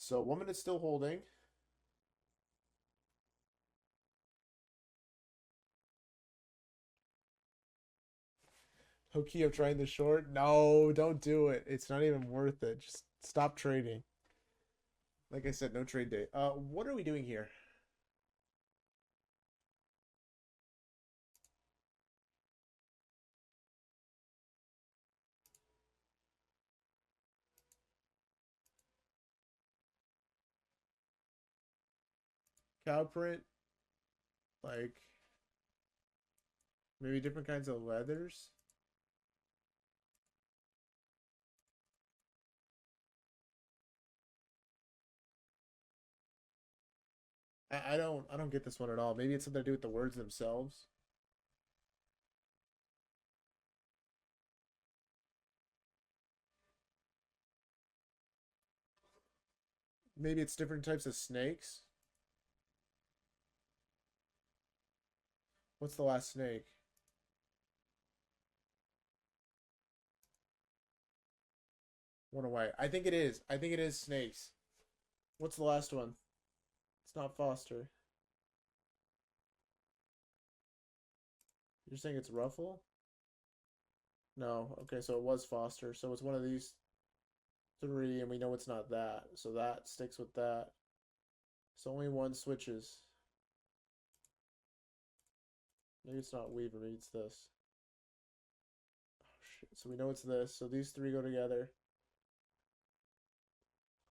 So 1 minute still holding. Okay, I'm trying the short. No, don't do it. It's not even worth it. Just stop trading. Like I said, no trade day. What are we doing here? Cow print, like maybe different kinds of leathers. I don't get this one at all. Maybe it's something to do with the words themselves. Maybe it's different types of snakes. What's the last snake? Went away. I think it is. I think it is snakes. What's the last one? It's not Foster. You're saying it's Ruffle? No. Okay, so it was Foster. So it's one of these three, and we know it's not that. So that sticks with that. So only one switches. Maybe it's not Weaver, maybe it's this. Oh, shit. So we know it's this. So these three go together.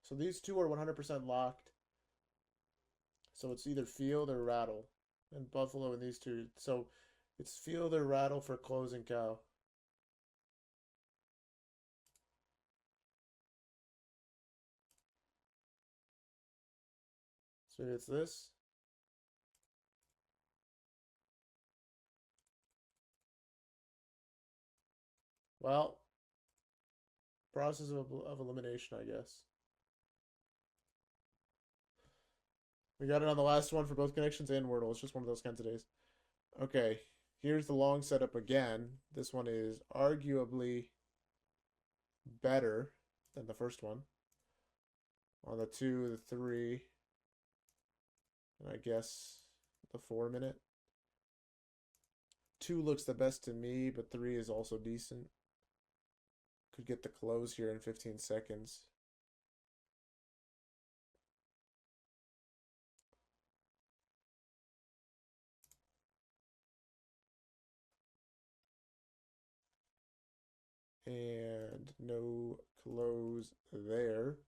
So these two are 100% locked. So it's either Field or Rattle. And Buffalo and these two. So it's Field or Rattle for closing cow. So maybe it's this. Well, process of elimination, I guess. We got it on the last one for both connections and Wordle. It's just one of those kinds of days. Okay, here's the long setup again. This one is arguably better than the first one. On the 2, the 3, and I guess the 4 minute. 2 looks the best to me, but 3 is also decent. Could get the close here in 15 seconds. And no close there.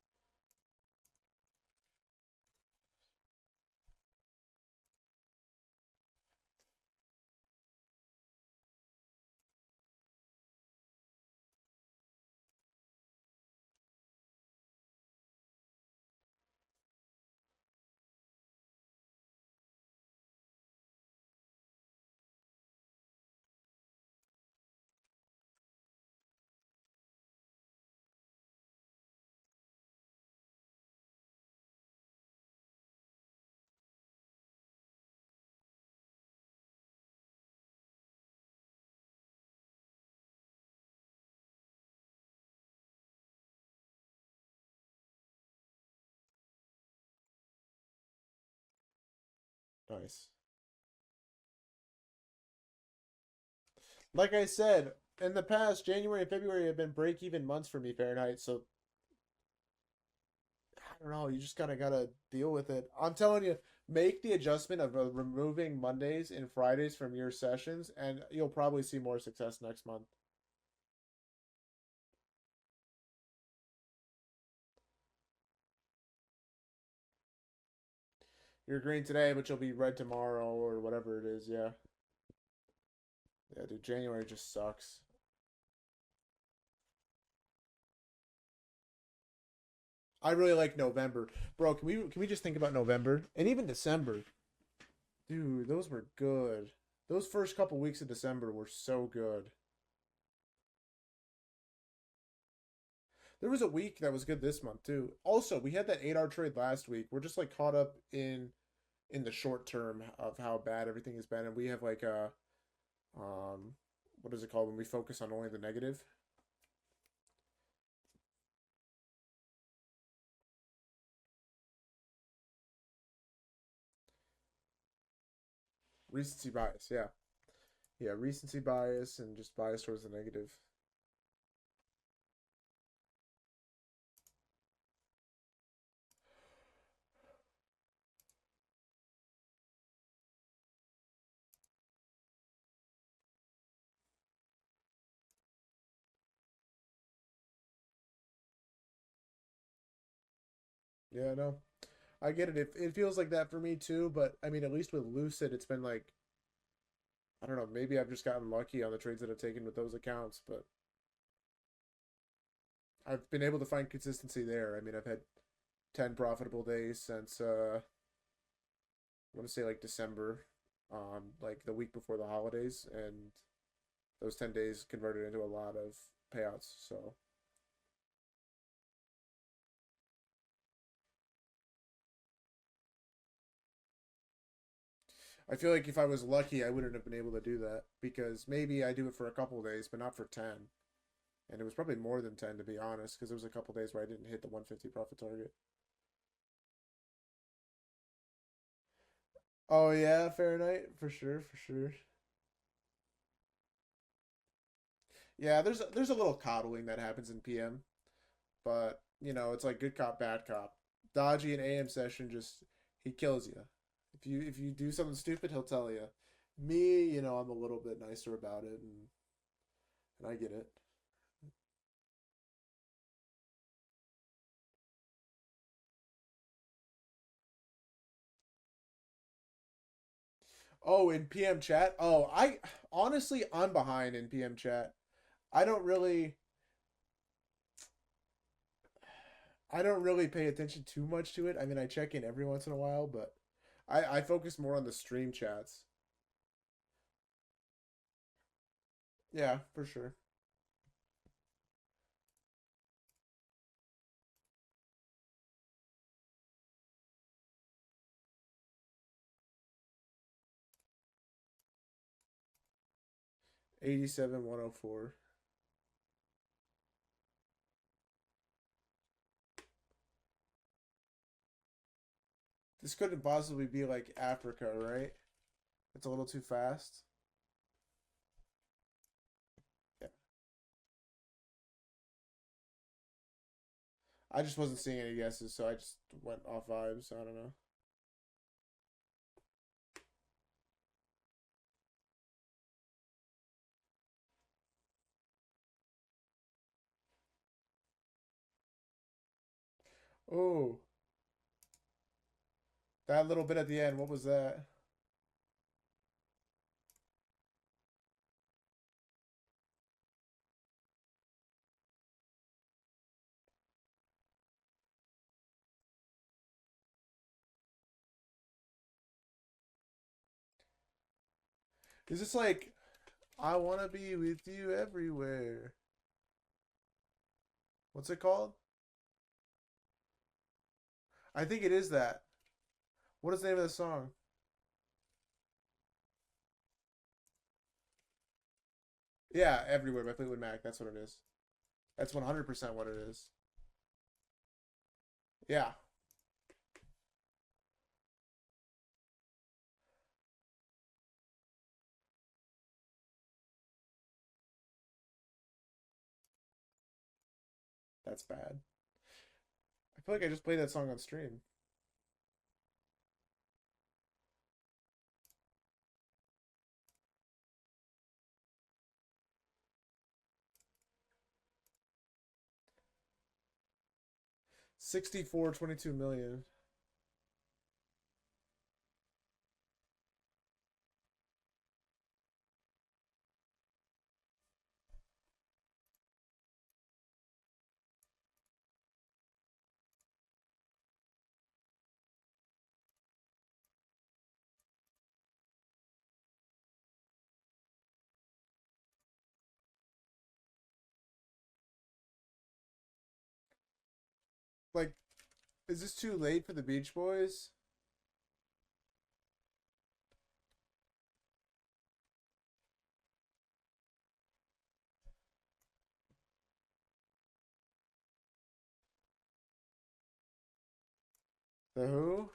Nice. Like I said, in the past, January and February have been break-even months for me, Fahrenheit. So I don't know. You just kind of gotta deal with it. I'm telling you, make the adjustment of removing Mondays and Fridays from your sessions, and you'll probably see more success next month. You're green today, but you'll be red tomorrow or whatever it is. Yeah. Yeah, dude. January just sucks. I really like November, bro. Can we just think about November and even December, dude? Those were good. Those first couple weeks of December were so good. There was a week that was good this month too. Also, we had that 8 hour trade last week. We're just like caught up in the short term of how bad everything has been, and we have like a um, what is it called when we focus on only the negative? Recency bias, yeah. Yeah, recency bias and just bias towards the negative. Yeah, no. I get it. It feels like that for me too, but I mean, at least with Lucid, it's been like, I don't know, maybe I've just gotten lucky on the trades that I've taken with those accounts, but I've been able to find consistency there. I mean, I've had 10 profitable days since I want to say like December, like the week before the holidays, and those 10 days converted into a lot of payouts. So I feel like if I was lucky, I wouldn't have been able to do that because maybe I do it for a couple of days, but not for 10. And it was probably more than 10 to be honest, because there was a couple of days where I didn't hit the 150 profit target. Oh yeah, Fahrenheit for sure, for sure. Yeah, there's a little coddling that happens in PM, but you know it's like good cop, bad cop. Dodgy and AM session just he kills you. If you do something stupid, he'll tell you. Me, you know, I'm a little bit nicer about it, and I get it. Oh, in PM chat. Oh, I honestly I'm behind in PM chat. I don't really I don't really pay attention too much to it. I mean, I check in every once in a while, but I focus more on the stream chats. Yeah, for sure. 87,104. This couldn't possibly be like Africa, right? It's a little too fast. Yeah. I just wasn't seeing any guesses, so I just went off vibes. I don't know. Oh, that little bit at the end. What was that? Is this like I wanna be with you everywhere? What's it called? I think it is that. What is the name of the song? Yeah, Everywhere by Fleetwood Mac. That's what it is. That's 100% what it is. Yeah, that's bad. I feel like I just played that song on stream. 64, 22 million. Like, is this too late for the Beach Boys? The Who?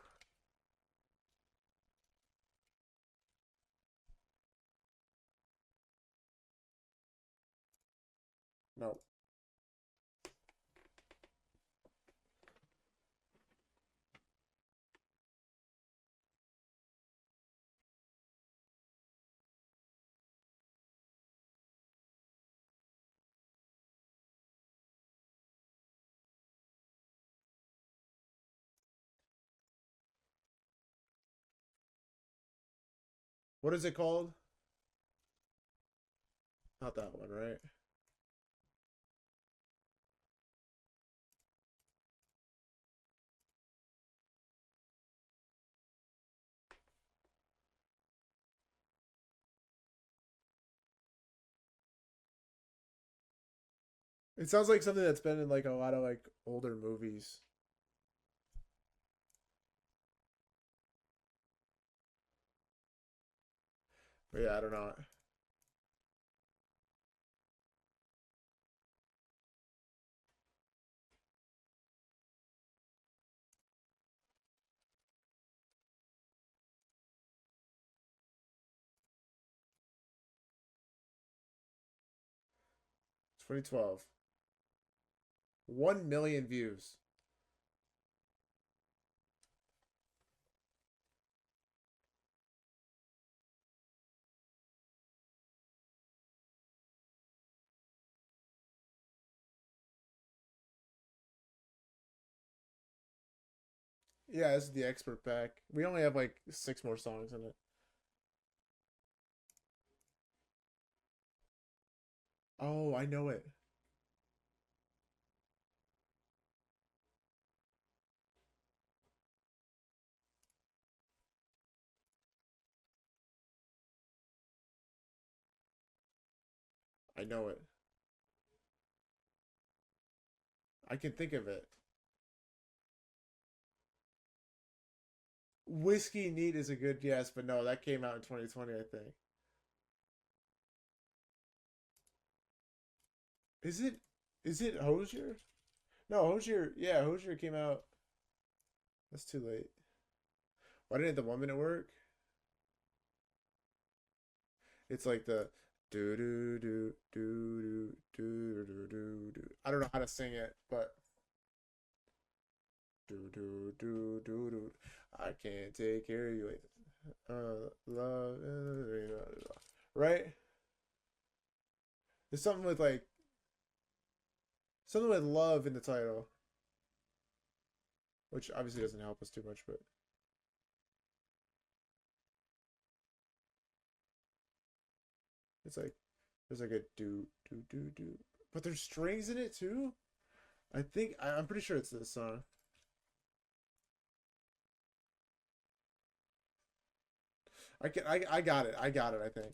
No. What is it called? Not that one, right? It sounds like something that's been in like a lot of like older movies. But yeah, I don't know. 2012. 1 million views. Yeah, this is the expert pack. We only have like 6 more songs in it. Oh, I know it. I know it. I can think of it. Whiskey Neat is a good guess, but no, that came out in 2020, I think. Is it? Is it Hosier? No, Hosier. Yeah, Hosier came out. That's too late. Why didn't the 1 minute work? It's like the do do do do do do do do do. I don't know how to sing it, but do do do do do. I can't take care of you. Love, right? There's something with love in the title, which obviously doesn't help us too much, but it's like there's like a do do do do, but there's strings in it too. I'm pretty sure it's this song. I got it. I got it. I think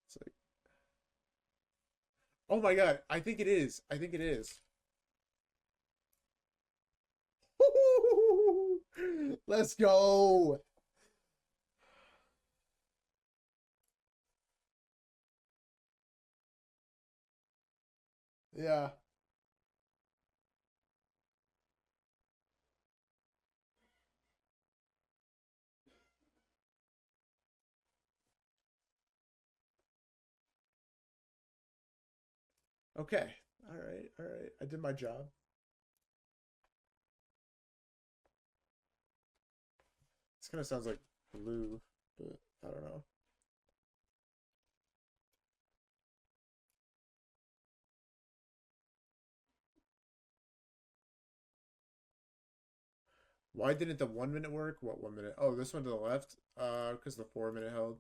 it's like, oh my god, I think it is. I think it is. Let's go. Yeah. Okay. All right. All right. I did my job. This kind of sounds like blue, but I don't know. Why didn't the 1 minute work? What 1 minute? Oh, this one to the left. Because the 4 minute held.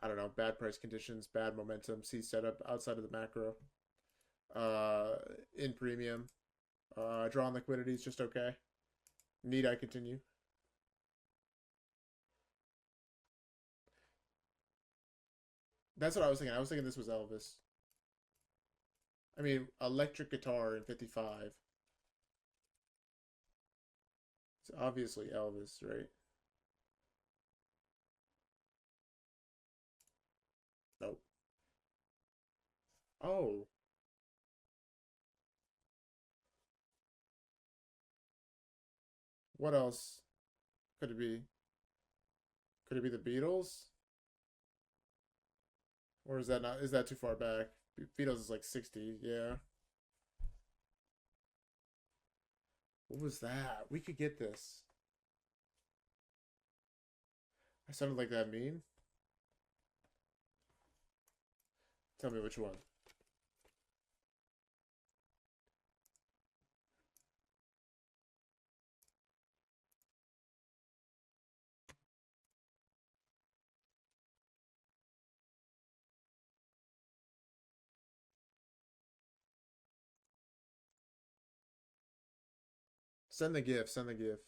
I don't know. Bad price conditions, bad momentum. C setup outside of the macro. Uh, in premium. Draw on liquidity is just okay. Need I continue? That's what I was thinking. I was thinking this was Elvis. I mean, electric guitar in 55. It's obviously Elvis, right? Nope. Oh, what else could it be? Could it be the Beatles? Or is that not? Is that too far back? Vito's is like 60. Yeah. What was that? We could get this. I sounded like that mean. Tell me which one. Send the GIF. Send the GIF.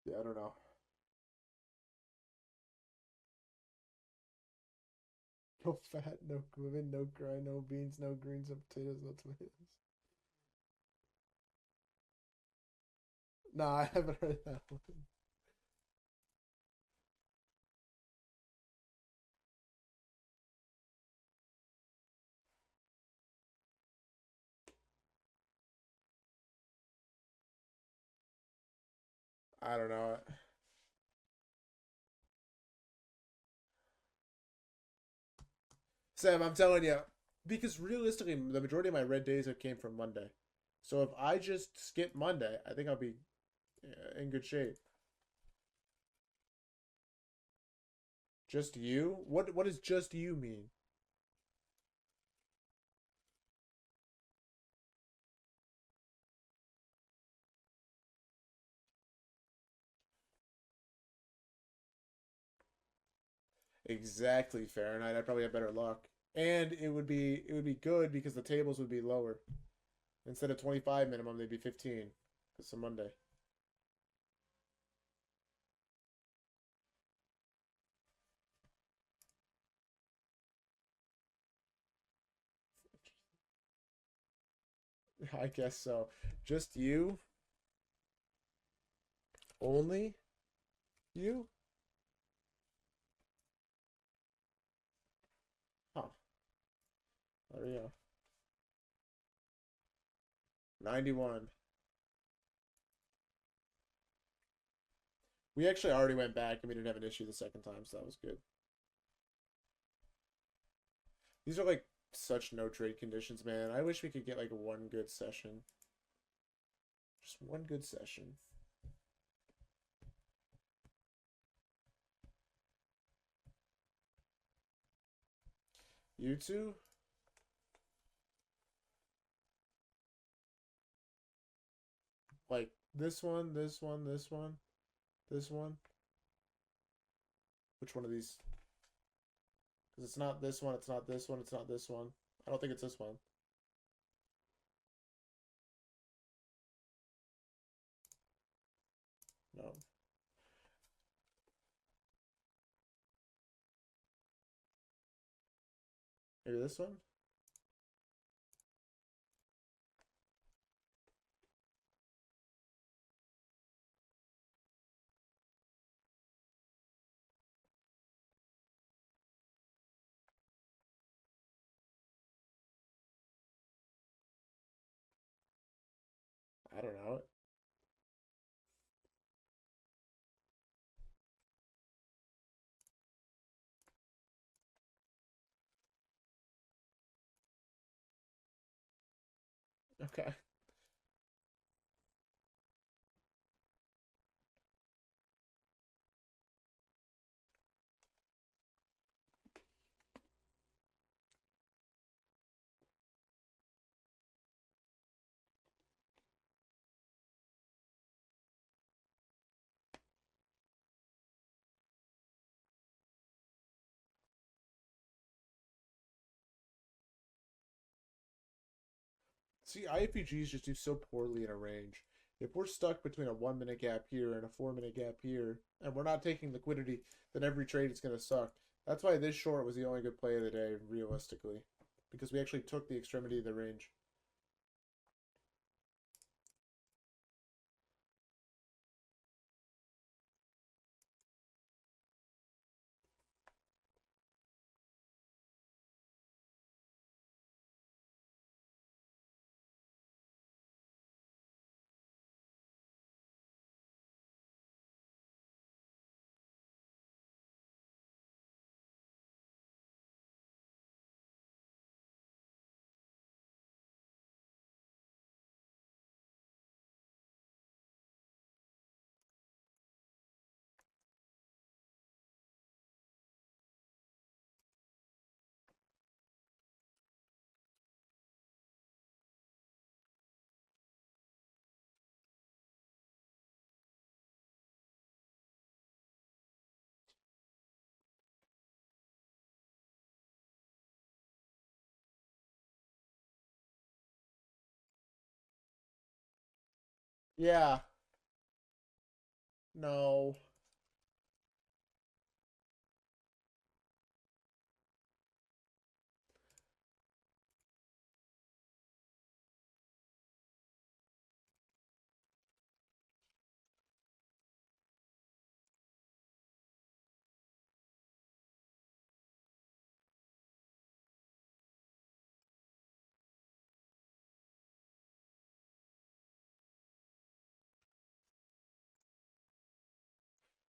Yeah, I don't know. No fat, no cumin, no cry, no beans, no greens, no potatoes, no tomatoes. Nah, I haven't heard that one. I don't know. Sam, I'm telling you, because realistically, the majority of my red days have came from Monday. So if I just skip Monday, I think I'll be in good shape. Just you? What does just you mean? Exactly, Fahrenheit. I'd probably have better luck. And it would be good because the tables would be lower. Instead of 25 minimum, they'd be 15. It's a Monday. I guess so. Just you? Only you? Huh. There we go. 91. We actually already went back and we didn't have an issue the second time, so that was good. These are like such no trade conditions, man. I wish we could get like one good session. Just one good session. You two? Like this one, this one, this one, this one. Which one of these? Because it's not this one, it's not this one, it's not this one. I don't think it's this one. No. Maybe this one? I don't know. Okay. See, IFPGs just do so poorly in a range. If we're stuck between a 1 minute gap here and a 4 minute gap here, and we're not taking liquidity, then every trade is going to suck. That's why this short was the only good play of the day, realistically, because we actually took the extremity of the range. Yeah. No.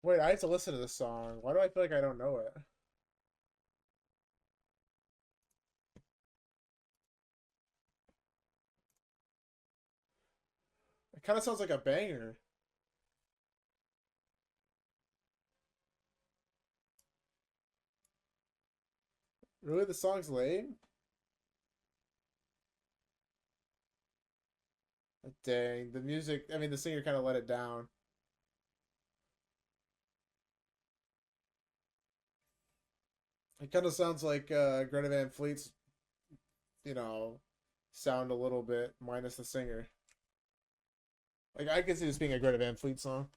Wait, I have to listen to this song. Why do I feel like I don't know it? It kind of sounds like a banger. Really, the song's lame? Dang, the music, I mean, the singer kind of let it down. It kind of sounds like Greta Van Fleet's, you know, sound a little bit, minus the singer. Like, I could see this being a Greta Van Fleet song.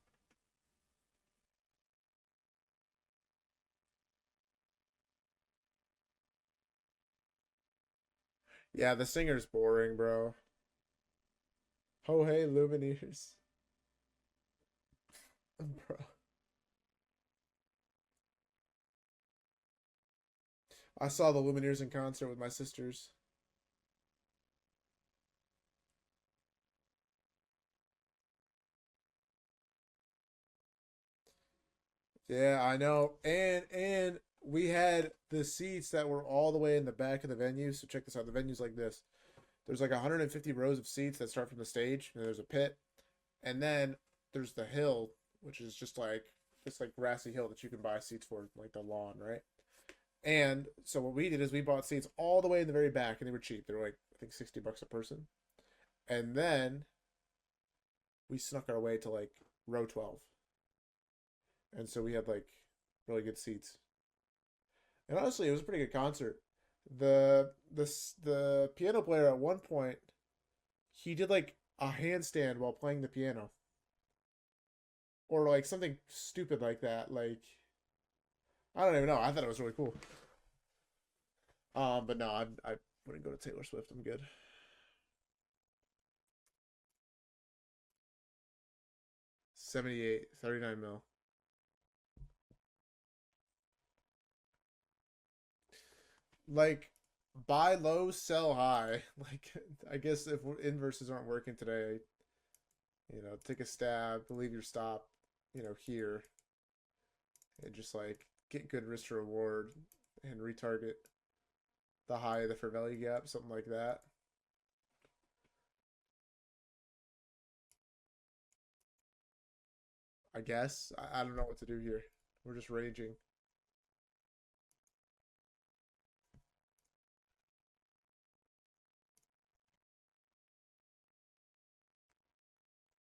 Yeah, the singer's boring, bro. Oh, hey, Lumineers. Bro. I saw the Lumineers in concert with my sisters. Yeah, I know. And we had the seats that were all the way in the back of the venue. So check this out. The venue's like this. There's like 150 rows of seats that start from the stage, and there's a pit. And then there's the hill, which is just like this like grassy hill that you can buy seats for, like the lawn, right? And so what we did is we bought seats all the way in the very back, and they were cheap. They were like I think $60 a person. And then we snuck our way to like row 12, and so we had like really good seats. And honestly, it was a pretty good concert. The piano player at one point he did like a handstand while playing the piano, or like something stupid like that. Like I don't even know. I thought it was really cool. But no, I wouldn't go to Taylor Swift. I'm good. 78, 39 mil. Like buy low, sell high. Like I guess if inverses aren't working today, take a stab, leave your stop, here, and just like get good risk to reward and retarget the high of the fair value gap, something like that. I guess I don't know what to do here. We're just raging.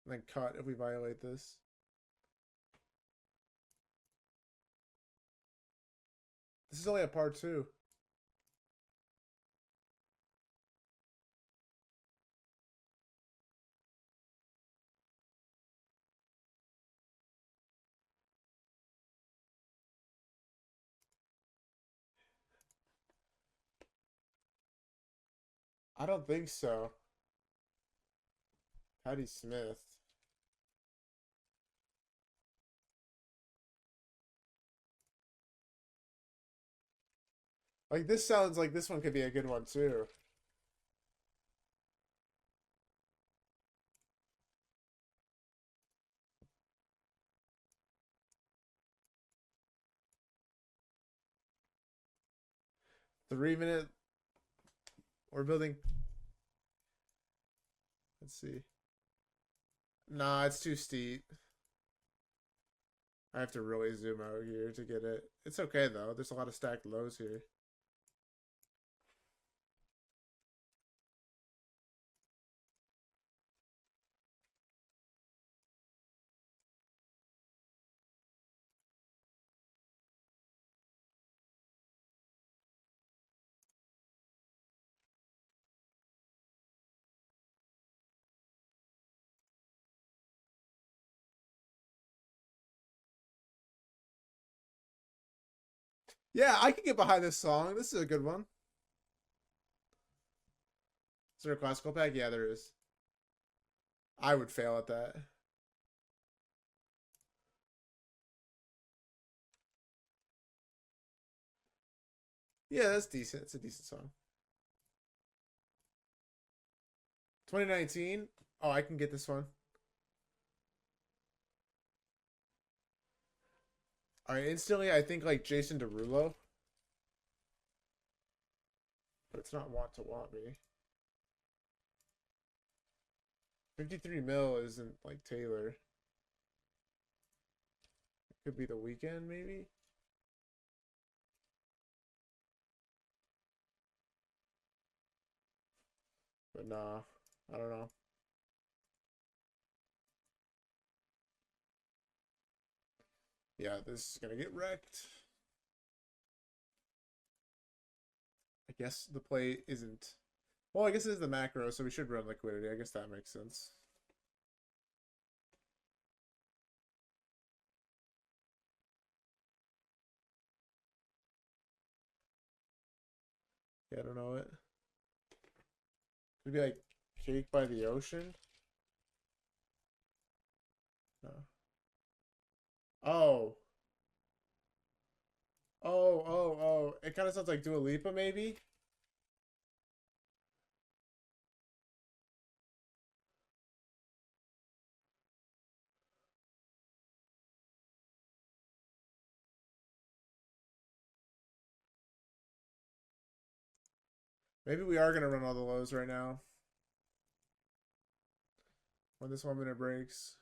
And then cut if we violate this. This is only a part two. I don't think so. Patty Smith. Like this sounds like this one could be a good one too. 3 minute. We're building. Let's see. Nah, it's too steep. I have to really zoom out here to get it. It's okay though. There's a lot of stacked lows here. Yeah, I can get behind this song. This is a good one. Is there a classical pack? Yeah, there is. I would fail at that. Yeah, that's decent. It's a decent song. 2019. Oh, I can get this one. All right, instantly I think like Jason Derulo, but it's not Want to Want Me. 53 mil isn't like Taylor. It could be The Weeknd maybe. But nah, I don't know. Yeah, this is gonna get wrecked. I guess the play isn't. Well, I guess it is the macro, so we should run liquidity. I guess that makes sense. Yeah, I don't know it. Could be like Cake by the Ocean. No. Oh, oh. It kind of sounds like Dua Lipa, maybe. Maybe we are gonna run all the lows right now when this 1 minute breaks.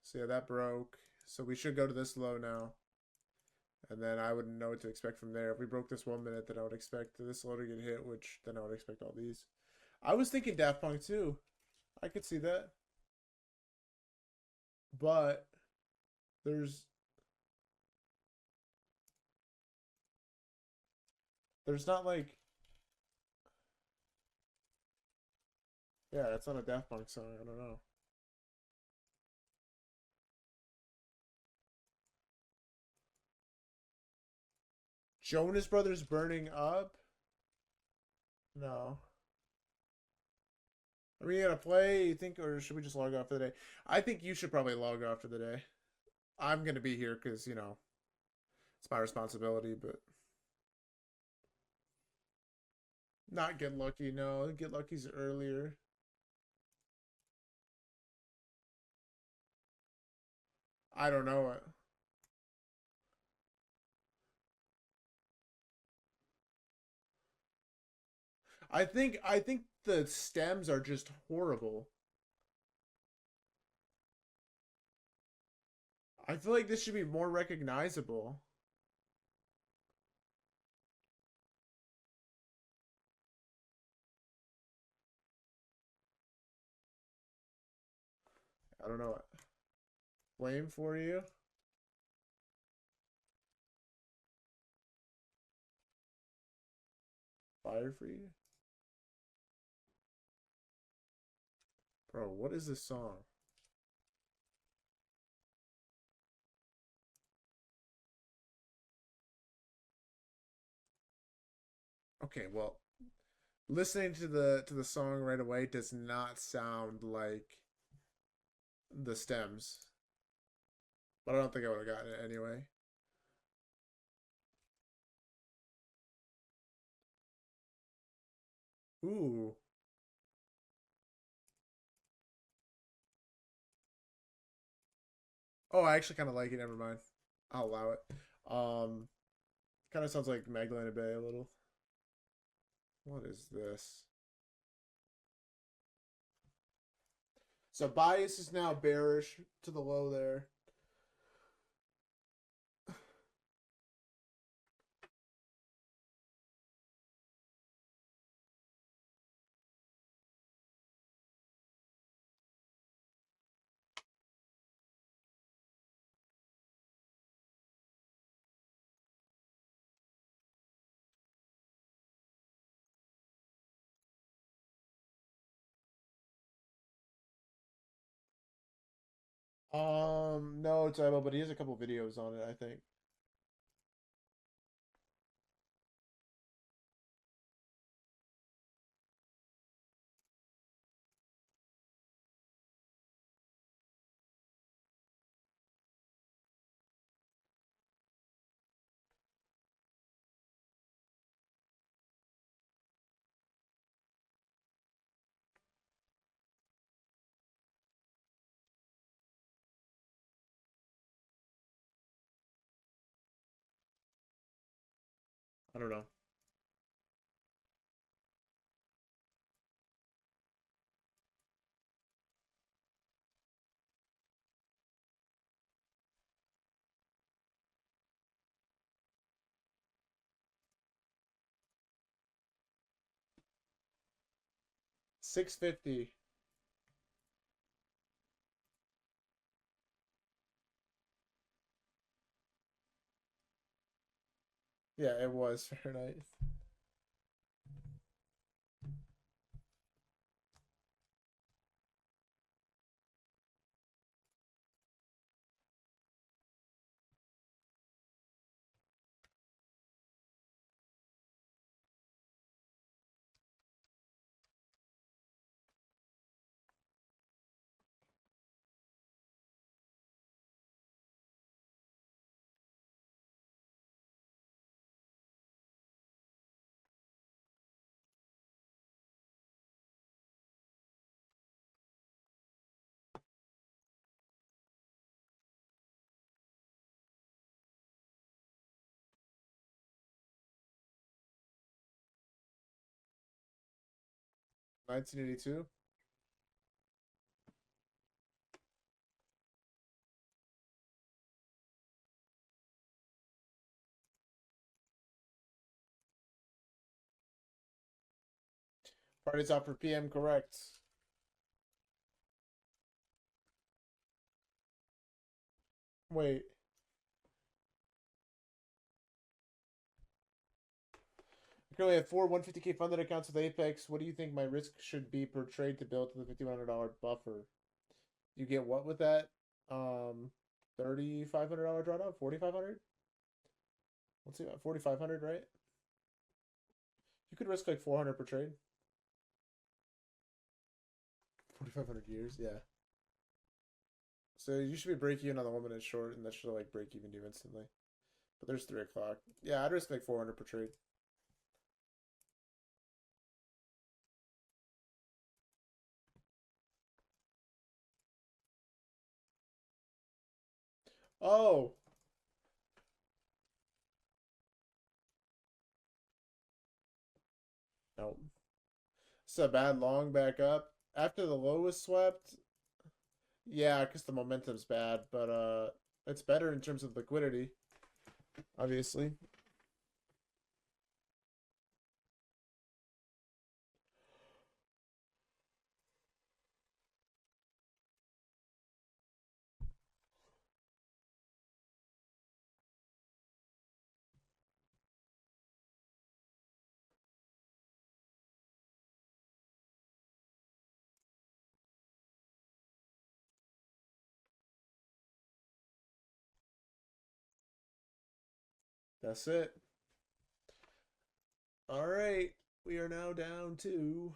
So yeah, that broke. So we should go to this low now. And then I wouldn't know what to expect from there. If we broke this 1 minute, then I would expect this low to get hit, which then I would expect all these. I was thinking Daft Punk too. I could see that. But there's there's not like, yeah, it's not a Daft Punk song. I don't know. Jonas Brothers Burning Up? No. Are we gonna play, you think, or should we just log off for the day? I think you should probably log off for the day. I'm gonna be here because, it's my responsibility, but not Get Lucky, no. Get Lucky's earlier. I don't know it. I think the stems are just horrible. I feel like this should be more recognizable. I don't know what. Flame for you? Fire for you? Bro, what is this song? Okay, well, listening to the song right away does not sound like the stems. But I don't think I would have gotten it anyway. Ooh. Oh, I actually kind of like it. Never mind. I'll allow it. Um, Kind of sounds like Magdalena Bay a little. What is this? So bias is now bearish to the low there. No, it's Ebo, but he has a couple videos on it, I think. I don't know. $6.50. Yeah, it was Fahrenheit. 1982. Party top for PM, correct. Wait. I currently have four 150K funded accounts with Apex. What do you think my risk should be per trade to build to the $5,100 buffer? You get what with that? $3,500 drawdown? 4,500? Let's see, 4,500, right? You could risk like 400 per trade. 4,500 years, yeah. So you should be break even on the 1 minute short, and that should like break even you instantly. But there's 3 o'clock. Yeah, I'd risk like 400 per trade. Oh, no. It's a bad long back up. After the low was swept, yeah, because the momentum's bad, but it's better in terms of liquidity, obviously. That's it. All right, we are now down to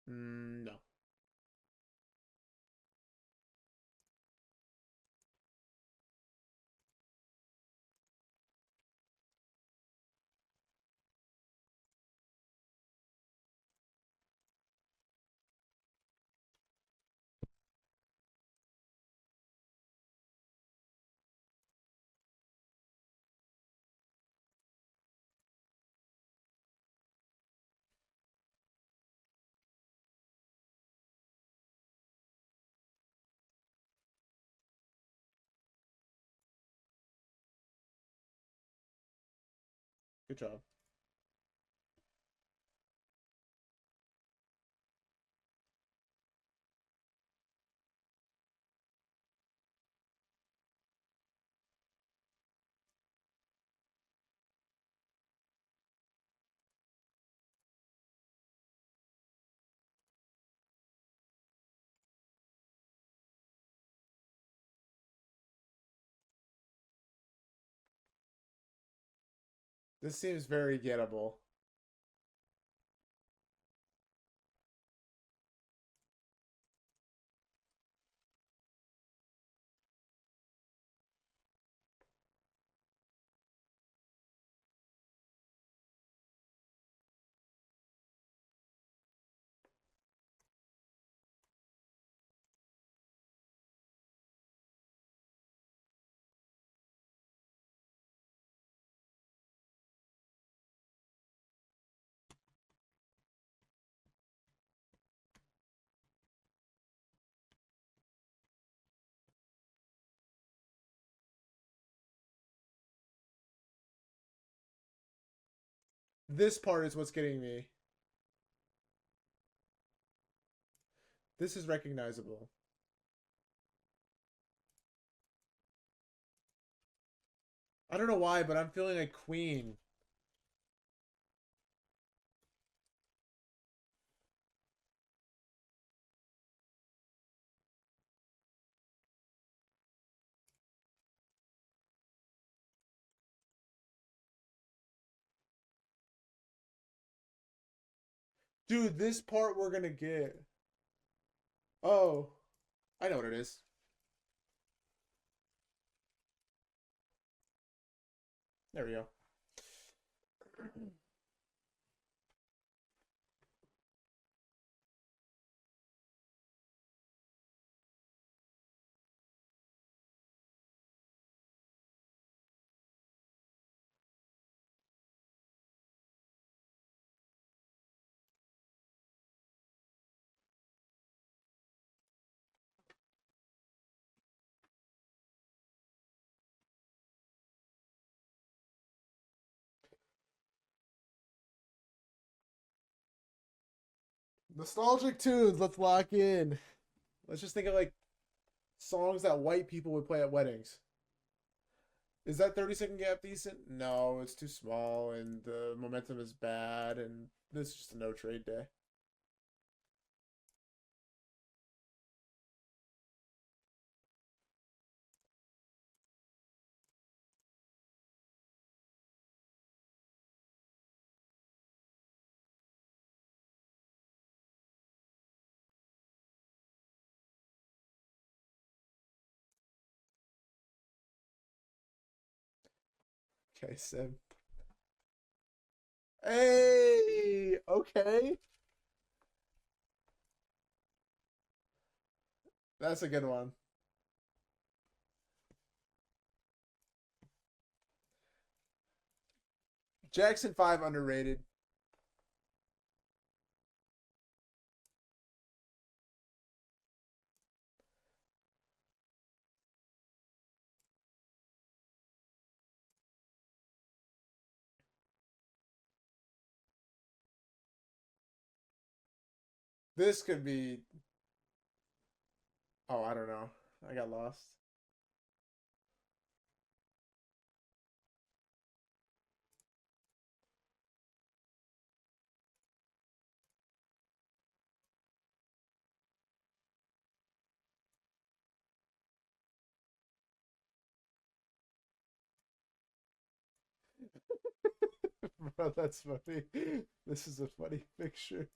no. Good job. This seems very gettable. This part is what's getting me. This is recognizable. I don't know why, but I'm feeling like Queen. Dude, this part we're gonna get. Oh, I know what it is. There we go. Nostalgic tunes, let's lock in. Let's just think of like songs that white people would play at weddings. Is that 30-second gap decent? No, it's too small and the momentum is bad and this is just a no trade day. Okay, Sim. Hey, okay. That's a good one. Jackson 5 underrated. This could be. Oh, I don't know. I got lost. Bro, that's funny. This is a funny picture.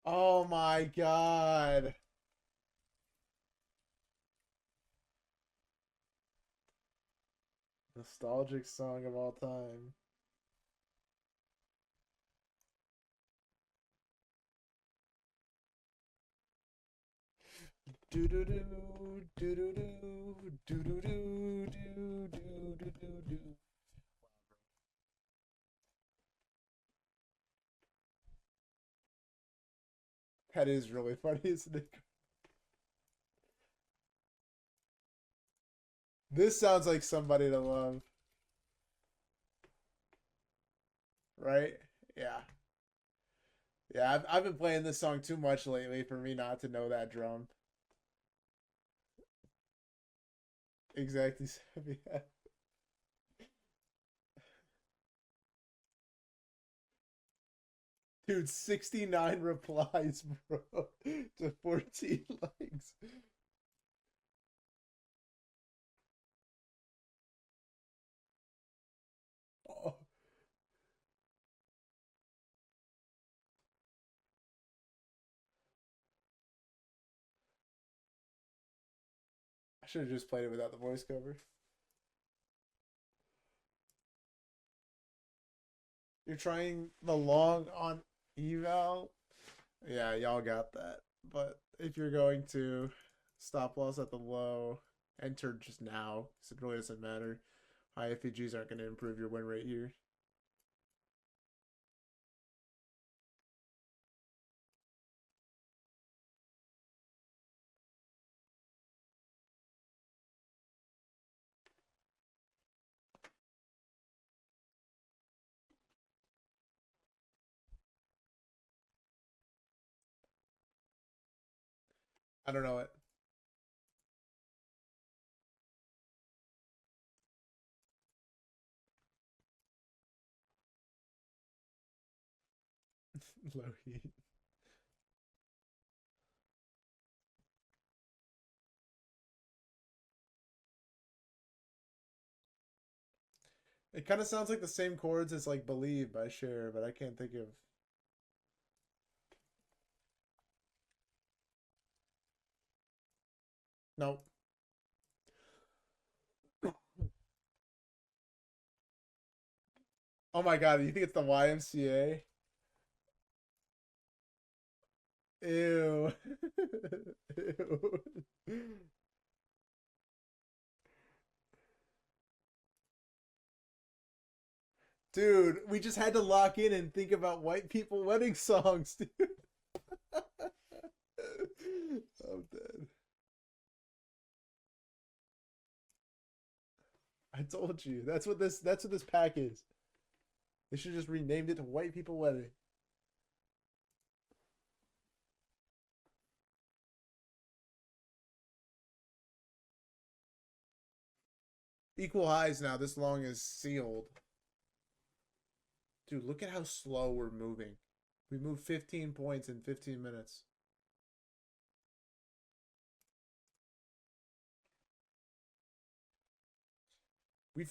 Oh my god. Nostalgic song of all time. Do do do do do do do do do do do do do do. That is really funny, isn't it? This sounds like somebody to love, right? Yeah. Yeah, I've been playing this song too much lately for me not to know that drum. Exactly. Yeah. Dude, 69 replies, bro, to 14 likes. Oh, I should have just played it without the voice cover. You're trying the long on eval. Yeah, y'all got that. But if you're going to stop loss at the low, enter just now, because it really doesn't matter. High FEGs aren't going to improve your win rate here. I don't know it. Low heat. It kind of sounds like the same chords as like "Believe" by Cher, but I can't think of. Nope. Oh my god, you think it's the YMCA? Ew. Ew. Dude, we just had to lock in and think about white people wedding songs, dude. I'm dead. I told you. That's what this pack is. They should just renamed it to White People Wedding. Equal highs now. This long is sealed. Dude, look at how slow we're moving. We moved 15 points in 15 minutes.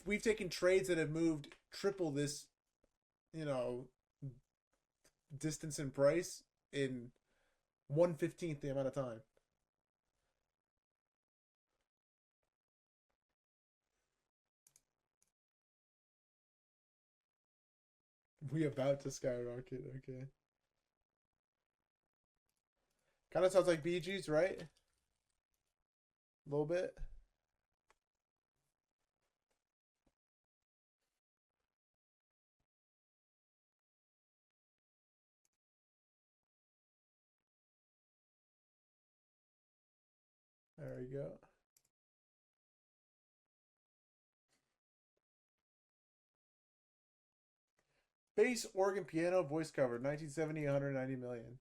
We've taken trades that have moved triple this, you know, distance and price in 1/15th the amount of time. We about to skyrocket, okay. Kind of sounds like Bee Gees, right? A little bit. There we go. Bass, organ, piano, voice cover, 1970, 190 million.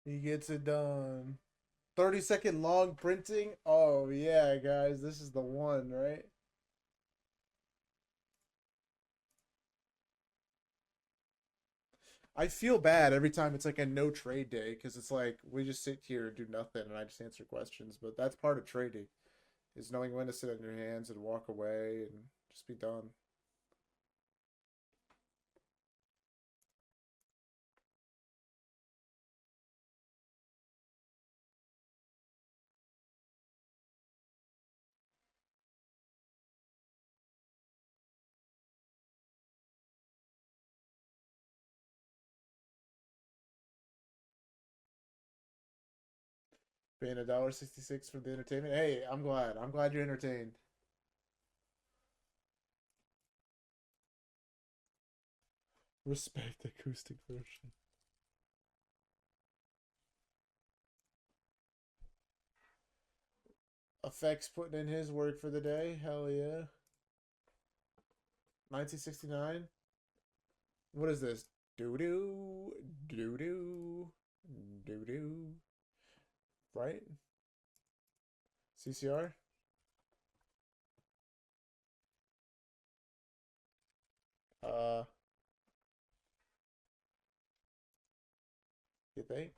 He gets it done. 30-second long printing. Oh, yeah, guys. This is the one, right? I feel bad every time it's like a no trade day because it's like we just sit here and do nothing and I just answer questions. But that's part of trading is knowing when to sit on your hands and walk away and just be done. Paying $1.66 for the entertainment. Hey, I'm glad. I'm glad you're entertained. Respect acoustic version. Effects putting in his work for the day. Hell yeah. 1969. What is this? Doo doo. Doo doo. Doo doo. Right? CCR? Uh, you think?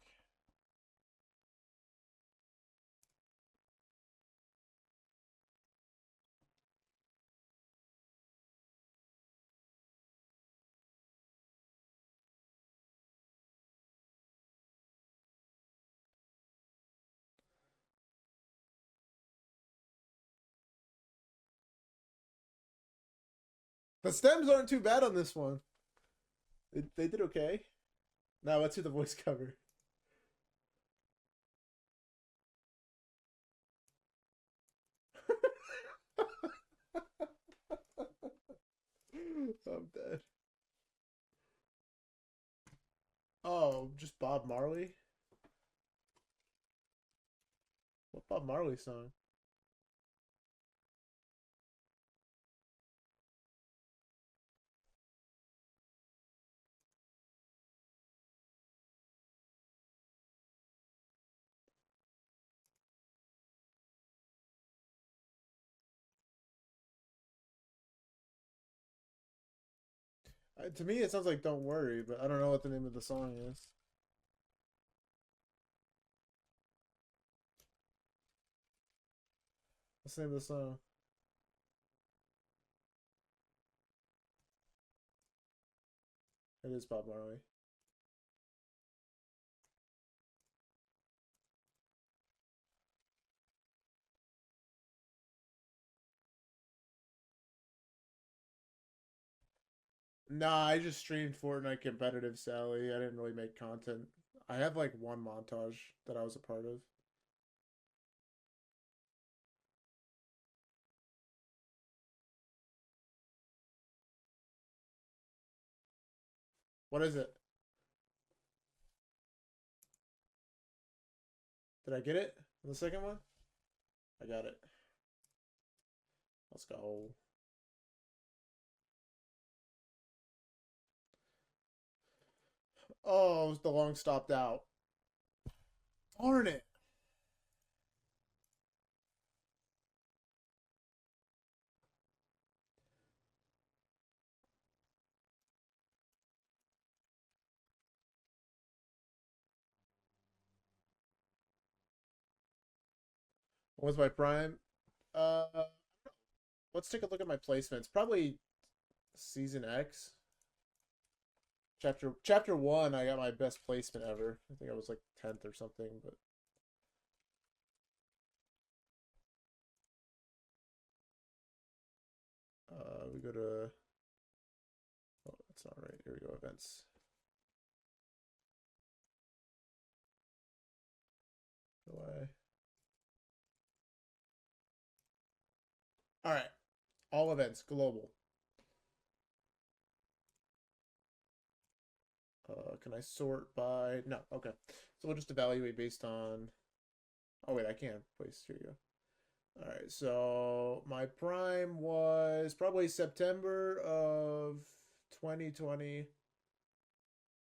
The stems aren't too bad on this one. They did okay. Now let's see the voice cover. I'm dead. Oh, just Bob Marley? What Bob Marley song? To me, it sounds like "Don't Worry," but I don't know what the name of the song is. What's the name of the song? It is Bob Marley. Nah, I just streamed Fortnite competitive, Sally. I didn't really make content. I have like one montage that I was a part of. What is it? Did I get it? The second one? I got it. Let's go. Oh, the long stopped out. Darn it. What was my prime? Uh, let's take a look at my placements. Probably season X. Chapter 1, I got my best placement ever. I think I was like 10th or something, but we go to, oh, that's not right. Here we go, events. Do I? All right. All events, global. Can I sort by? No. Okay. So we'll just evaluate based on. Oh wait, I can. Place. Here you go. All right. So my prime was probably September of 2020.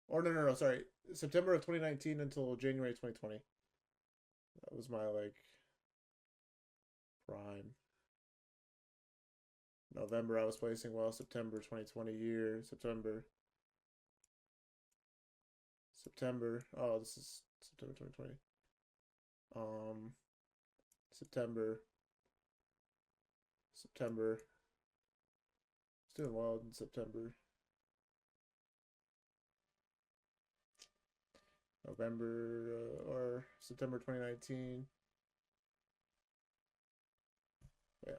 Or no. Sorry, September of 2019 until January 2020. That was my like prime. November I was placing well. September 2020 year. September. Oh, this is September 2020. Um, September. It's doing well in September. November or September 2019. Yeah.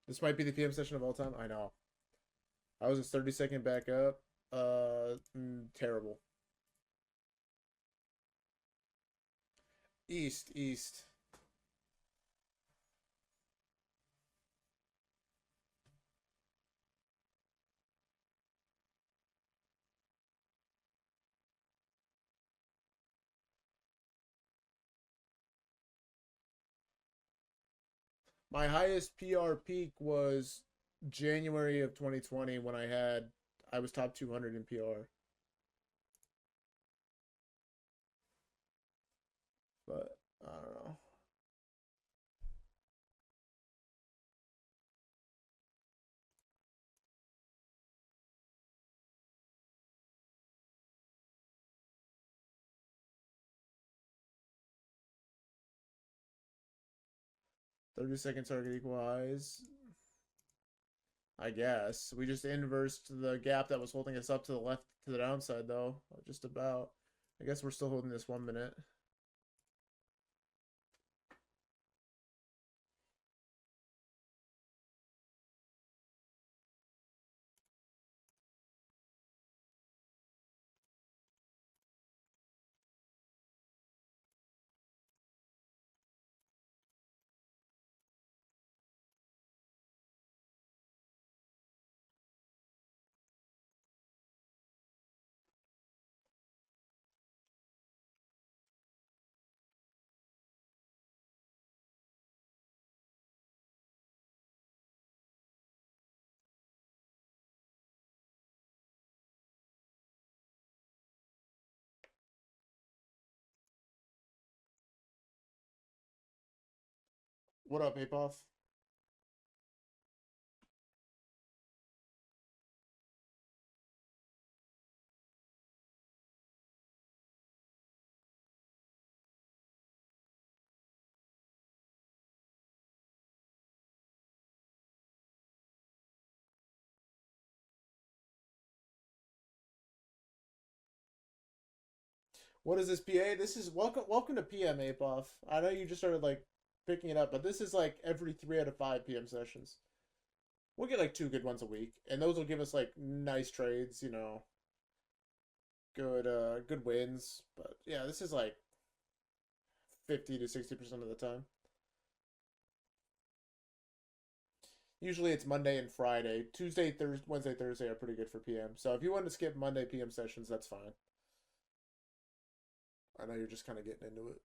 This might be the PM session of all time. I know. I was a 30-second back up. Terrible. East. My highest PR peak was January of 2020 when I was top 200 in PR. But I don't know. 30-second target equal highs. I guess. We just inversed the gap that was holding us up to the left to the downside though. Just about. I guess we're still holding this 1 minute. What up, Apoff? What is this, PA? This is welcome to PM, Apoff. I know you just started like picking it up, but this is like every 3 out of 5 PM sessions. We'll get like 2 good ones a week, and those will give us like nice trades, good wins. But yeah, this is like 50 to 60% of the time. Usually it's Monday and Friday. Tuesday, Thursday, Wednesday, Thursday are pretty good for PM. So if you want to skip Monday PM sessions, that's fine. I know you're just kind of getting into it.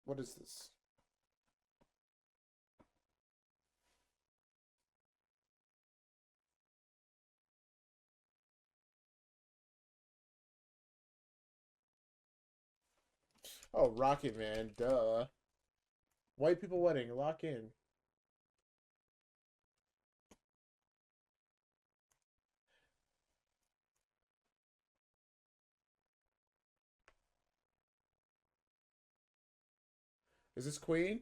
What is this? Oh, Rocket Man, duh. White people wedding, lock in. Is this Queen?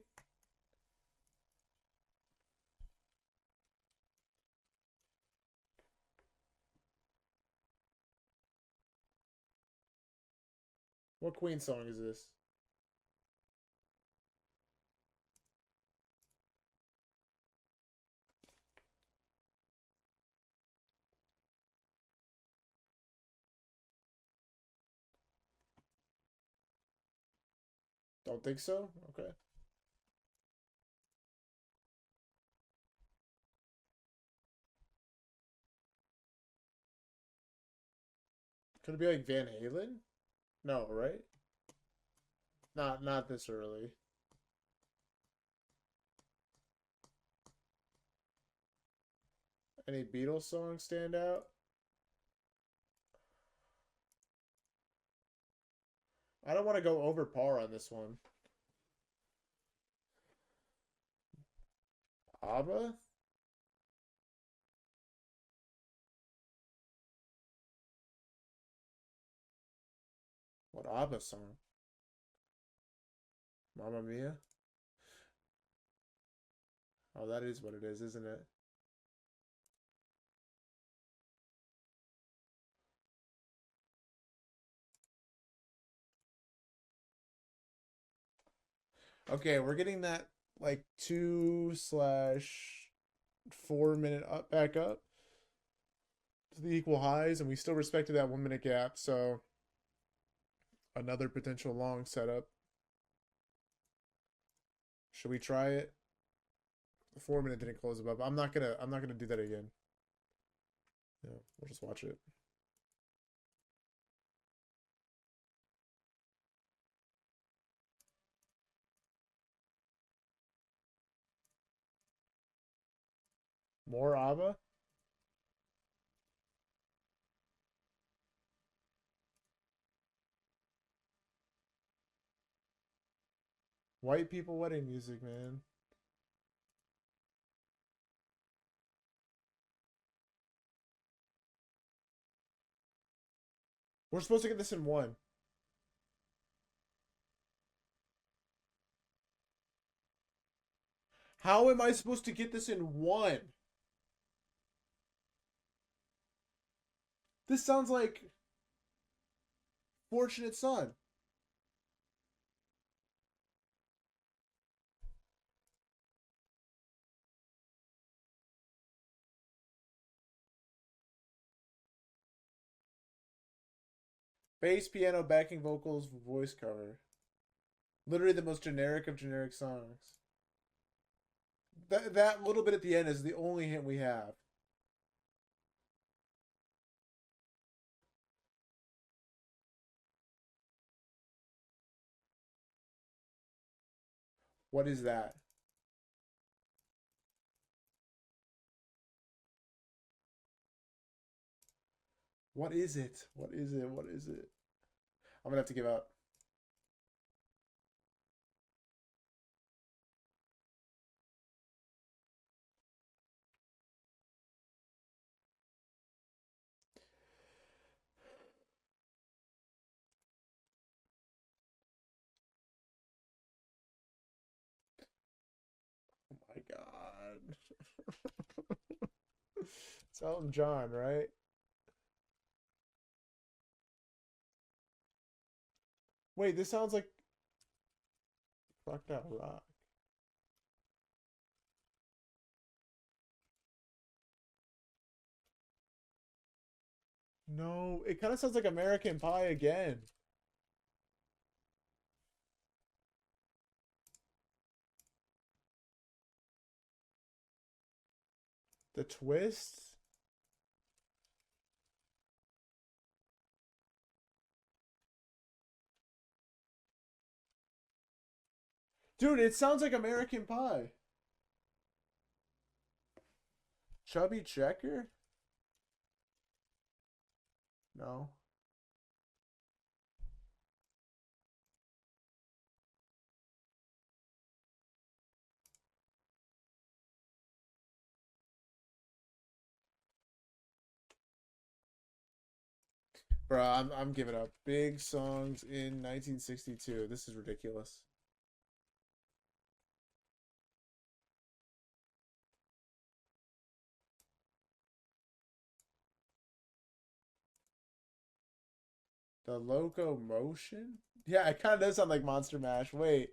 What Queen song is this? Don't think so? Okay. Could it be like Van Halen? No, right? Not this early. Any Beatles songs stand out? I don't want to go over par on this one. ABBA? What ABBA song? Mamma Mia? Oh, that is what it is, isn't it? Okay, we're getting that like 2/4 minute up back up to the equal highs, and we still respected that 1 minute gap. So another potential long setup. Should we try it? The 4 minute didn't close above. I'm not gonna do that again. Yeah, we'll just watch it. More ABBA? White people wedding music, man. We're supposed to get this in one. How am I supposed to get this in one? This sounds like Fortunate Son. Bass, piano, backing vocals, voice cover. Literally the most generic of generic songs. That little bit at the end is the only hint we have. What is that? What is it? What is it? What is it? I'm gonna have to give up. Oh my god. It's Elton John, right? Wait, this sounds like Crocodile Rock. No, it kind of sounds like American Pie again. The twist? Dude, it sounds like American Pie. Chubby Checker? No. Bro, I'm giving up. Big songs in 1962. This is ridiculous. The Locomotion? Yeah, it kind of does sound like Monster Mash. Wait.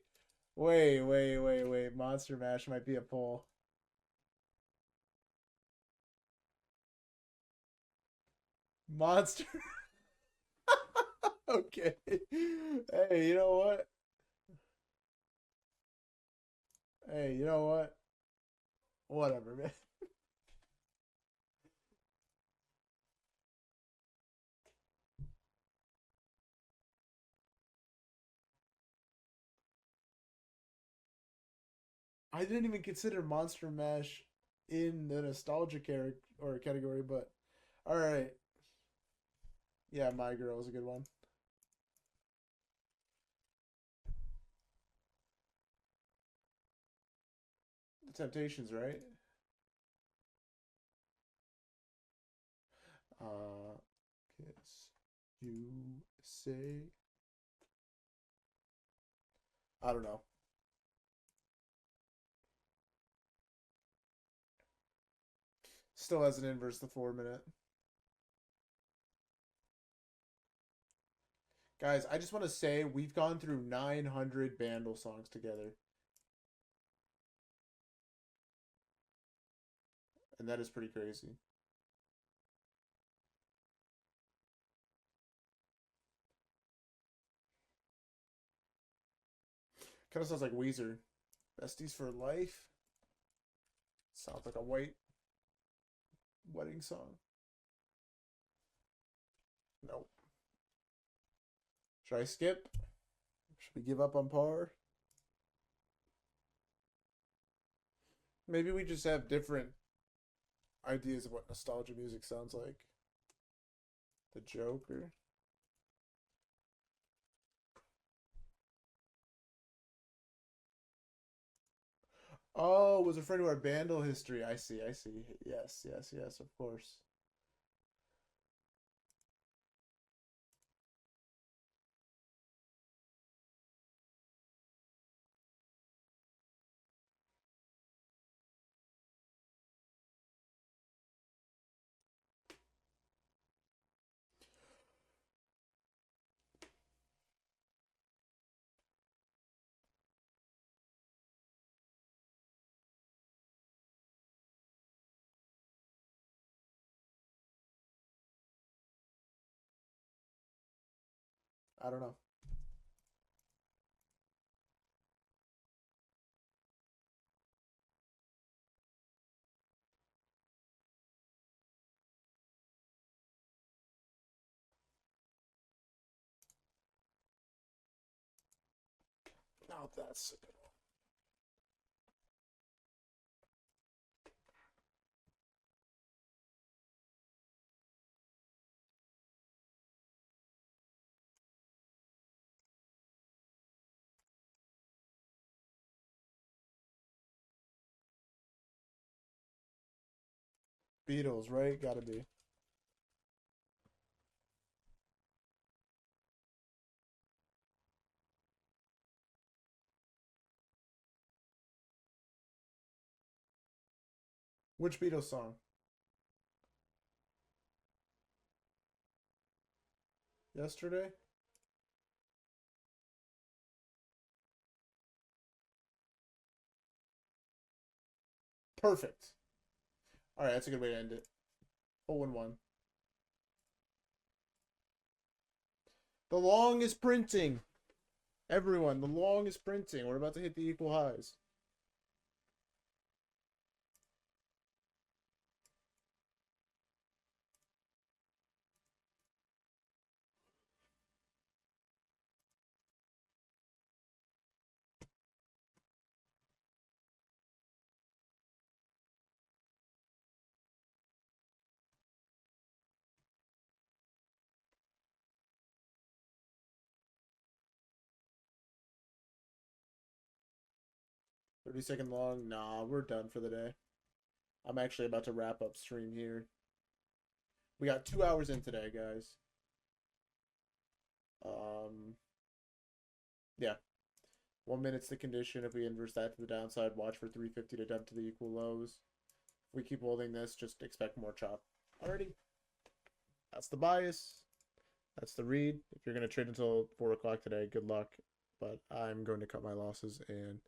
Monster Mash might be a pull. Monster. Okay. Hey, you know what? Hey, you know what? Whatever, man. I didn't even consider Monster Mash in the nostalgia category, but all right. Yeah, My Girl is a good one. The Temptations, right? Kiss you say. I don't know. Still has an inverse the 4 minute. Guys, I just want to say we've gone through 900 Bandle songs together, and that is pretty crazy. Kind of sounds like Weezer. Besties for life. Sounds like a white wedding song. Nope. Should I skip? Should we give up on par? Maybe we just have different ideas of what nostalgia music sounds like. The Joker. Oh, was a friend of our Vandal history. I see, I see. Yes, yes, yes, of course. I don't know. No, that's a good one. Beatles, right? Gotta be. Which Beatles song? Yesterday? Perfect. All right, that's a good way to end it. 0-1. The long is printing. Everyone, the long is printing. We're about to hit the equal highs. Thirty-second long. Nah, we're done for the day. I'm actually about to wrap up stream here. We got 2 hours in today, guys. Yeah. 1 minute's the condition. If we inverse that to the downside, watch for 350 to dump to the equal lows. If we keep holding this, just expect more chop. Alrighty. That's the bias. That's the read. If you're going to trade until 4 o'clock today, good luck. But I'm going to cut my losses and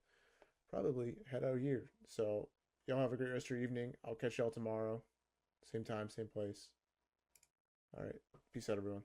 probably head out here. So, y'all have a great rest of your evening. I'll catch y'all tomorrow. Same time, same place. All right. Peace out, everyone.